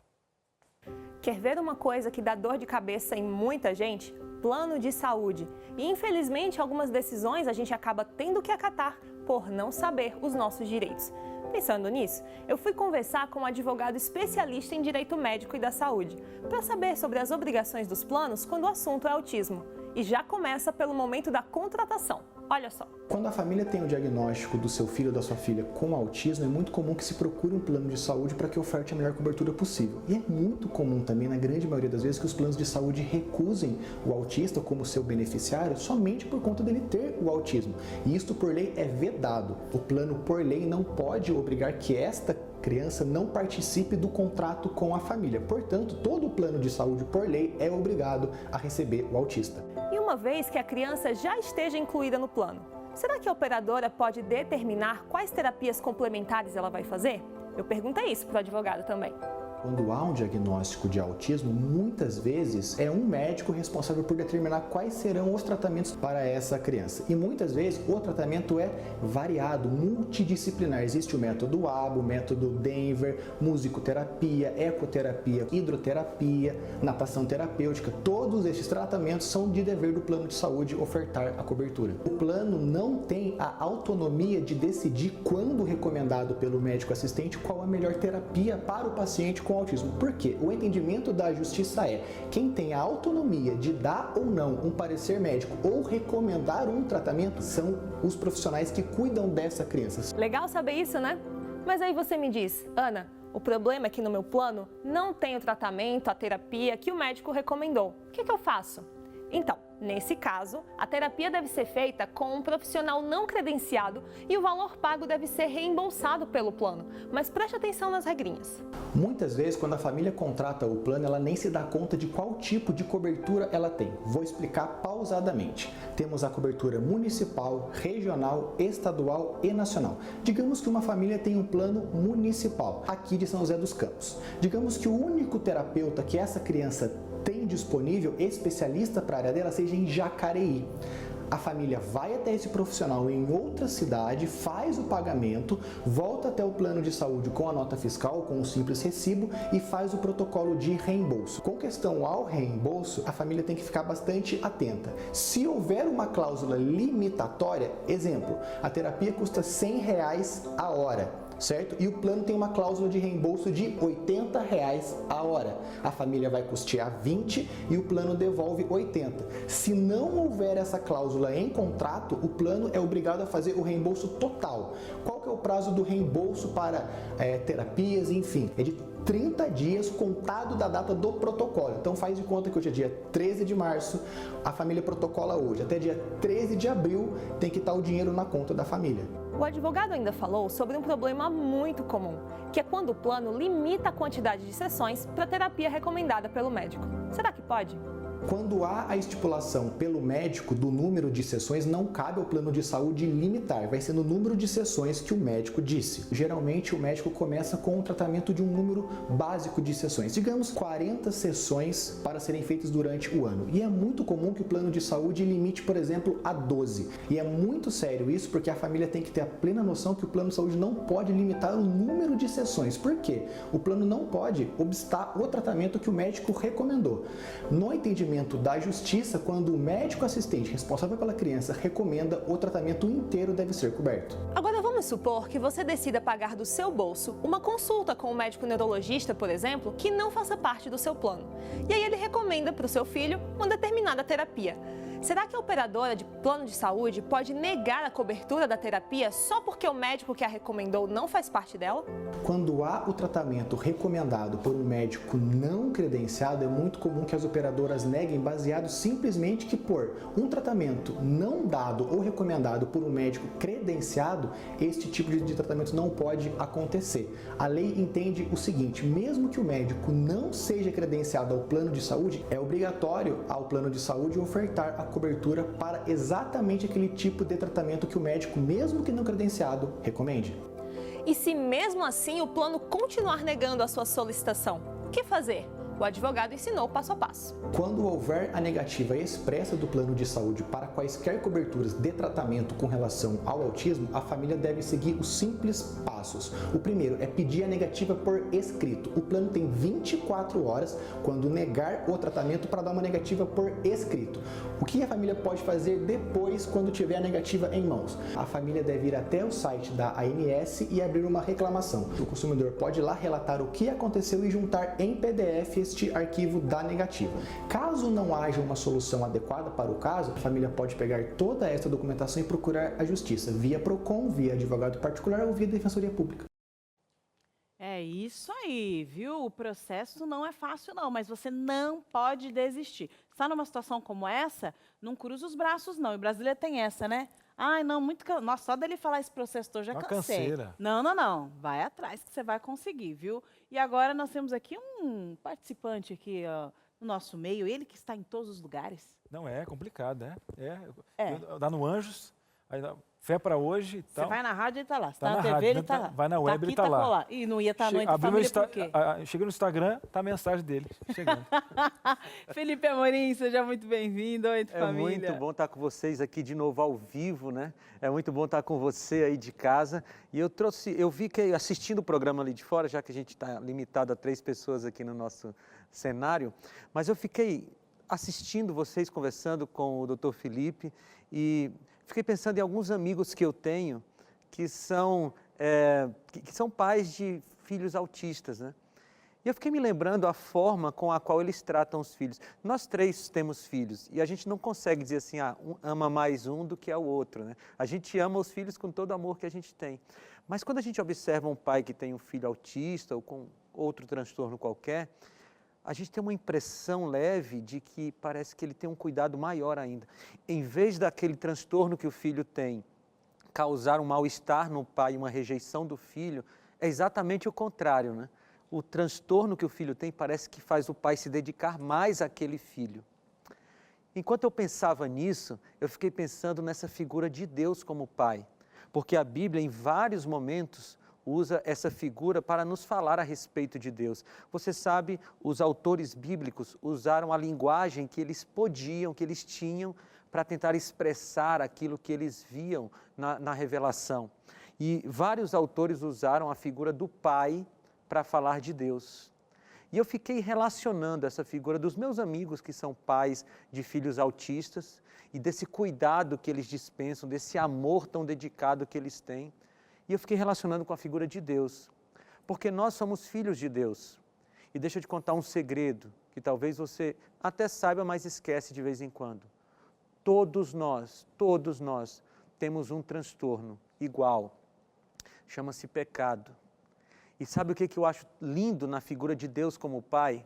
Quer ver uma coisa que dá dor de cabeça em muita gente? Plano de saúde. E infelizmente algumas decisões a gente acaba tendo que acatar por não saber os nossos direitos. Pensando nisso, eu fui conversar com um advogado especialista em direito médico e da saúde, para saber sobre as obrigações dos planos quando o assunto é autismo. E já começa pelo momento da contratação. Olha só. Quando a família tem o diagnóstico do seu filho ou da sua filha com autismo, é muito comum que se procure um plano de saúde para que oferte a melhor cobertura possível. E é muito comum também, na grande maioria das vezes, que os planos de saúde recusem o autista como seu beneficiário somente por conta dele ter o autismo. E isto, por lei, é vedado. O plano, por lei, não pode obrigar que esta criança não participe do contrato com a família. Portanto, todo o plano de saúde, por lei, é obrigado a receber o autista. E uma vez que a criança já esteja incluída no plano, será que a operadora pode determinar quais terapias complementares ela vai fazer? Eu perguntei isso para o advogado também. Quando há um diagnóstico de autismo, muitas vezes é um médico responsável por determinar quais serão os tratamentos para essa criança. E muitas vezes o tratamento é variado, multidisciplinar. Existe o método ABA, o método Denver, musicoterapia, ecoterapia, hidroterapia, natação terapêutica. Todos esses tratamentos são de dever do plano de saúde ofertar a cobertura. O plano não tem a autonomia de decidir quando recomendado pelo médico assistente qual a melhor terapia para o paciente com autismo. Por quê? O entendimento da justiça é quem tem a autonomia de dar ou não um parecer médico ou recomendar um tratamento são os profissionais que cuidam dessa criança. Legal saber isso, né? Mas aí você me diz, Ana, o problema é que no meu plano não tem o tratamento, a terapia que o médico recomendou. O que eu faço? Então, nesse caso, a terapia deve ser feita com um profissional não credenciado e o valor pago deve ser reembolsado pelo plano. Mas preste atenção nas regrinhas. Muitas vezes, quando a família contrata o plano, ela nem se dá conta de qual tipo de cobertura ela tem. Vou explicar pausadamente. Temos a cobertura municipal, regional, estadual e nacional. Digamos que uma família tem um plano municipal, aqui de São José dos Campos. Digamos que o único terapeuta que essa criança tem disponível, especialista para a área dela, seja em Jacareí. A família vai até esse profissional em outra cidade, faz o pagamento, volta até o plano de saúde com a nota fiscal, com um simples recibo e faz o protocolo de reembolso. Com questão ao reembolso, a família tem que ficar bastante atenta. Se houver uma cláusula limitatória, exemplo, a terapia custa R$100 a hora. Certo? E o plano tem uma cláusula de reembolso de R$80 a hora. A família vai custear 20 e o plano devolve 80. Se não houver essa cláusula em contrato, o plano é obrigado a fazer o reembolso total. Qual que é o prazo do reembolso para terapias, enfim? É de 30 dias contado da data do protocolo. Então faz de conta que hoje é dia 13 de março, a família protocola hoje. Até dia 13 de abril tem que estar o dinheiro na conta da família. O advogado ainda falou sobre um problema muito comum, que é quando o plano limita a quantidade de sessões para a terapia recomendada pelo médico. Será que pode? Quando há a estipulação pelo médico do número de sessões, não cabe ao plano de saúde limitar, vai ser no número de sessões que o médico disse. Geralmente o médico começa com o tratamento de um número básico de sessões, digamos 40 sessões para serem feitas durante o ano. E é muito comum que o plano de saúde limite, por exemplo, a 12. E é muito sério isso porque a família tem que ter a plena noção que o plano de saúde não pode limitar o número de sessões. Por quê? O plano não pode obstar o tratamento que o médico recomendou. No entendimento da justiça, quando o médico assistente responsável pela criança recomenda, o tratamento inteiro deve ser coberto. Agora vamos supor que você decida pagar do seu bolso uma consulta com um médico neurologista, por exemplo, que não faça parte do seu plano. E aí ele recomenda para o seu filho uma determinada terapia. Será que a operadora de plano de saúde pode negar a cobertura da terapia só porque o médico que a recomendou não faz parte dela? Quando há o tratamento recomendado por um médico não credenciado, é muito comum que as operadoras neguem baseado simplesmente que por um tratamento não dado ou recomendado por um médico credenciado, este tipo de tratamento não pode acontecer. A lei entende o seguinte, mesmo que o médico não seja credenciado ao plano de saúde, é obrigatório ao plano de saúde ofertar a cobertura para exatamente aquele tipo de tratamento que o médico, mesmo que não credenciado, recomende. E se mesmo assim o plano continuar negando a sua solicitação, o que fazer? O advogado ensinou passo a passo. Quando houver a negativa expressa do plano de saúde para quaisquer coberturas de tratamento com relação ao autismo, a família deve seguir os simples passos. O primeiro é pedir a negativa por escrito. O plano tem 24 horas quando negar o tratamento para dar uma negativa por escrito. O que a família pode fazer depois quando tiver a negativa em mãos? A família deve ir até o site da ANS e abrir uma reclamação. O consumidor pode ir lá relatar o que aconteceu e juntar em PDF este arquivo da negativa. Caso não haja uma solução adequada para o caso, a família pode pegar toda essa documentação e procurar a justiça, via PROCON, via advogado particular ou via Defensoria Pública. É isso aí, viu? O processo não é fácil não, mas você não pode desistir. Está numa situação como essa, não cruza os braços não. E Brasília tem essa, né? Ai, não, nossa, só dele falar esse processo todo, já cansei. Canseira. Não. Vai atrás que você vai conseguir, viu? E agora nós temos aqui um participante aqui, ó, no nosso meio, ele que está em todos os lugares. Não, é complicado, né? Dá no Anjos, aí dá Fé para Hoje e tal. Você vai na rádio, ele está lá. Você tá na TV, rádio, ele está lá. Vai na web, ele está lá. E não ia estar no Entre Família por quê? Chega no Instagram, tá a mensagem dele chegando. Felipe Amorim, seja muito bem-vindo ao Entre Família. É muito bom estar com vocês aqui de novo ao vivo, né? É muito bom estar com você aí de casa. E eu vi que assistindo o programa ali de fora, já que a gente está limitado a 3 pessoas aqui no nosso cenário, mas eu fiquei assistindo vocês conversando com o Dr. Felipe e fiquei pensando em alguns amigos que eu tenho que são pais de filhos autistas, né? E eu fiquei me lembrando a forma com a qual eles tratam os filhos. Nós 3 temos filhos e a gente não consegue dizer assim, ama mais um do que o outro, né? A gente ama os filhos com todo o amor que a gente tem. Mas quando a gente observa um pai que tem um filho autista ou com outro transtorno qualquer, a gente tem uma impressão leve de que parece que ele tem um cuidado maior ainda. Em vez daquele transtorno que o filho tem causar um mal-estar no pai e uma rejeição do filho, é exatamente o contrário, né? O transtorno que o filho tem parece que faz o pai se dedicar mais àquele filho. Enquanto eu pensava nisso, eu fiquei pensando nessa figura de Deus como pai, porque a Bíblia, em vários momentos, usa essa figura para nos falar a respeito de Deus. Você sabe, os autores bíblicos usaram a linguagem que eles podiam, que eles tinham, para tentar expressar aquilo que eles viam na revelação. E vários autores usaram a figura do pai para falar de Deus. E eu fiquei relacionando essa figura dos meus amigos que são pais de filhos autistas e desse cuidado que eles dispensam, desse amor tão dedicado que eles têm. E eu fiquei relacionando com a figura de Deus, porque nós somos filhos de Deus. E deixa eu te contar um segredo, que talvez você até saiba, mas esquece de vez em quando. Todos nós temos um transtorno igual, chama-se pecado. E sabe o que eu acho lindo na figura de Deus como Pai?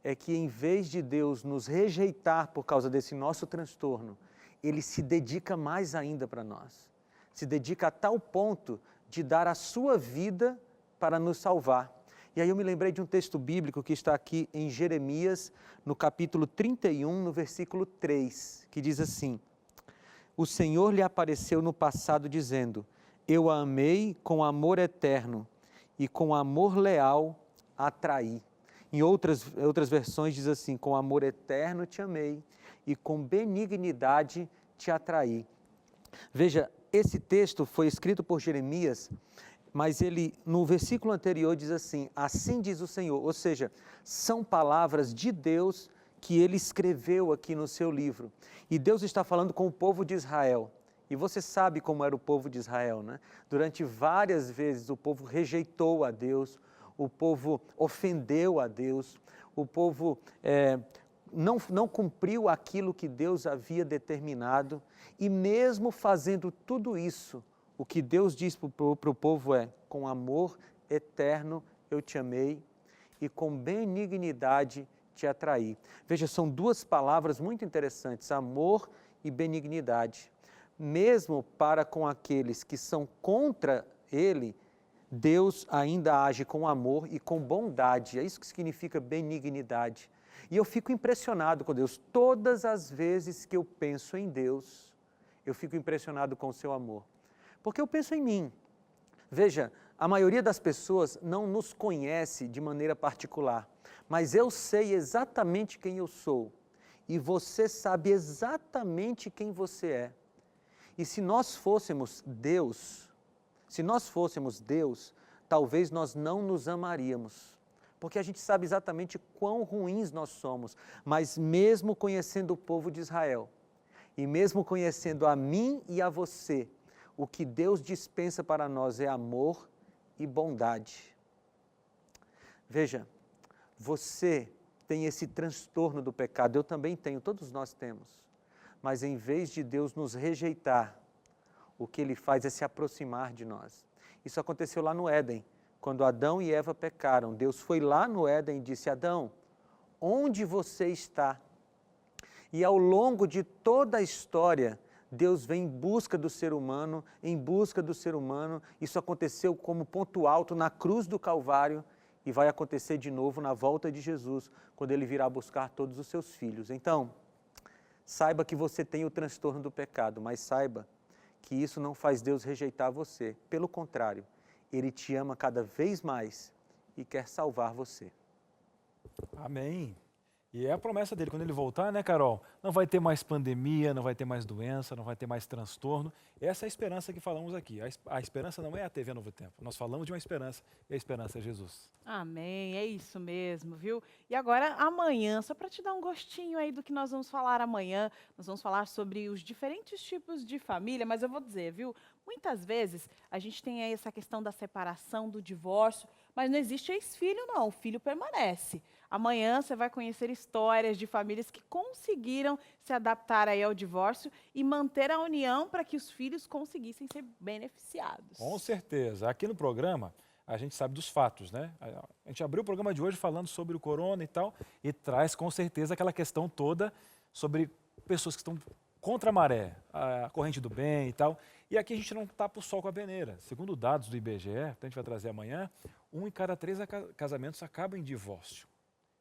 É que em vez de Deus nos rejeitar por causa desse nosso transtorno, Ele se dedica mais ainda para nós. Se dedica a tal ponto de dar a sua vida para nos salvar. E aí eu me lembrei de um texto bíblico que está aqui em Jeremias, no capítulo 31, no versículo 3, que diz assim: O Senhor lhe apareceu no passado dizendo, eu a amei com amor eterno e com amor leal a atraí. Em outras versões diz assim, com amor eterno te amei e com benignidade te atraí. Veja, esse texto foi escrito por Jeremias, mas ele, no versículo anterior, diz assim, assim diz o Senhor, ou seja, são palavras de Deus que ele escreveu aqui no seu livro. E Deus está falando com o povo de Israel. E você sabe como era o povo de Israel, né? Durante várias vezes o povo rejeitou a Deus, o povo ofendeu a Deus, o povo não cumpriu aquilo que Deus havia determinado. E mesmo fazendo tudo isso, o que Deus diz para o povo é, com amor eterno eu te amei e com benignidade te atraí. Veja, são duas palavras muito interessantes, amor e benignidade. Mesmo para com aqueles que são contra Ele, Deus ainda age com amor e com bondade. É isso que significa benignidade. E eu fico impressionado com Deus. Todas as vezes que eu penso em Deus, eu fico impressionado com o seu amor. Porque eu penso em mim. Veja, a maioria das pessoas não nos conhece de maneira particular, mas eu sei exatamente quem eu sou. E você sabe exatamente quem você é. E se nós fôssemos Deus, talvez nós não nos amaríamos, porque a gente sabe exatamente quão ruins nós somos, mas mesmo conhecendo o povo de Israel, e mesmo conhecendo a mim e a você, o que Deus dispensa para nós é amor e bondade. Veja, você tem esse transtorno do pecado, eu também tenho, todos nós temos. Mas em vez de Deus nos rejeitar, o que Ele faz é se aproximar de nós. Isso aconteceu lá no Éden, quando Adão e Eva pecaram. Deus foi lá no Éden e disse, Adão, onde você está? E ao longo de toda a história, Deus vem em busca do ser humano, Isso aconteceu como ponto alto na cruz do Calvário e vai acontecer de novo na volta de Jesus, quando Ele virá buscar todos os seus filhos. Então, saiba que você tem o transtorno do pecado, mas saiba que isso não faz Deus rejeitar você. Pelo contrário, Ele te ama cada vez mais e quer salvar você. Amém. E é a promessa dele, quando ele voltar, né, Carol? Não vai ter mais pandemia, não vai ter mais doença, não vai ter mais transtorno. Essa é a esperança que falamos aqui. A esperança não é a TV Novo Tempo. Nós falamos de uma esperança, e a esperança é Jesus. Amém, é isso mesmo, viu? E agora, amanhã, só para te dar um gostinho aí do que nós vamos falar amanhã, nós vamos falar sobre os diferentes tipos de família, mas eu vou dizer, viu? Muitas vezes a gente tem aí essa questão da separação, do divórcio, mas não existe ex-filho não, o filho permanece. Amanhã você vai conhecer histórias de famílias que conseguiram se adaptar aí ao divórcio e manter a união para que os filhos conseguissem ser beneficiados. Com certeza. Aqui no programa, a gente sabe dos fatos, né? A gente abriu o programa de hoje falando sobre o corona e tal, e traz com certeza aquela questão toda sobre pessoas que estão contra a maré, a corrente do bem e tal. E aqui a gente não tapa o sol com a peneira. Segundo dados do IBGE, que a gente vai trazer amanhã, 1 em cada 3 casamentos acabam em divórcio.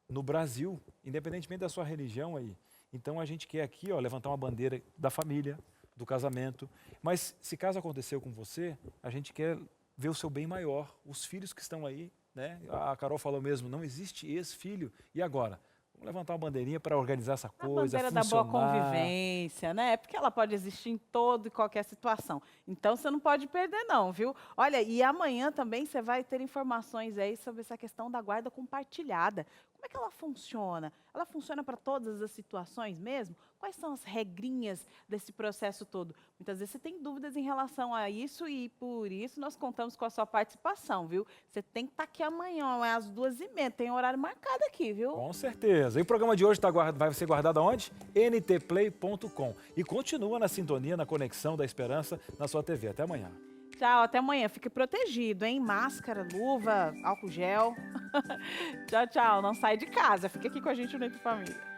No Brasil, independentemente da sua religião aí. Então a gente quer aqui, ó, levantar uma bandeira da família, do casamento. Mas se caso aconteceu com você, a gente quer ver o seu bem maior, os filhos que estão aí, né? A Carol falou mesmo, não existe ex-filho. E agora? Vamos levantar uma bandeirinha para organizar essa coisa, bandeira da boa convivência, né? Porque ela pode existir em toda e qualquer situação. Então, você não pode perder não, viu? Olha, e amanhã também você vai ter informações aí sobre essa questão da guarda compartilhada. Como é que ela funciona? Ela funciona para todas as situações mesmo? Quais são as regrinhas desse processo todo? Muitas vezes você tem dúvidas em relação a isso e por isso nós contamos com a sua participação, viu? Você tem que estar aqui amanhã, às 2h30, tem horário marcado aqui, viu? Com certeza. E o programa de hoje vai ser guardado aonde? ntplay.com. E continua na sintonia, na conexão da esperança na sua TV. Até amanhã. Tchau, até amanhã. Fique protegido, hein? Máscara, luva, álcool gel. Tchau, tchau. Não sai de casa. Fica aqui com a gente no Entre Família.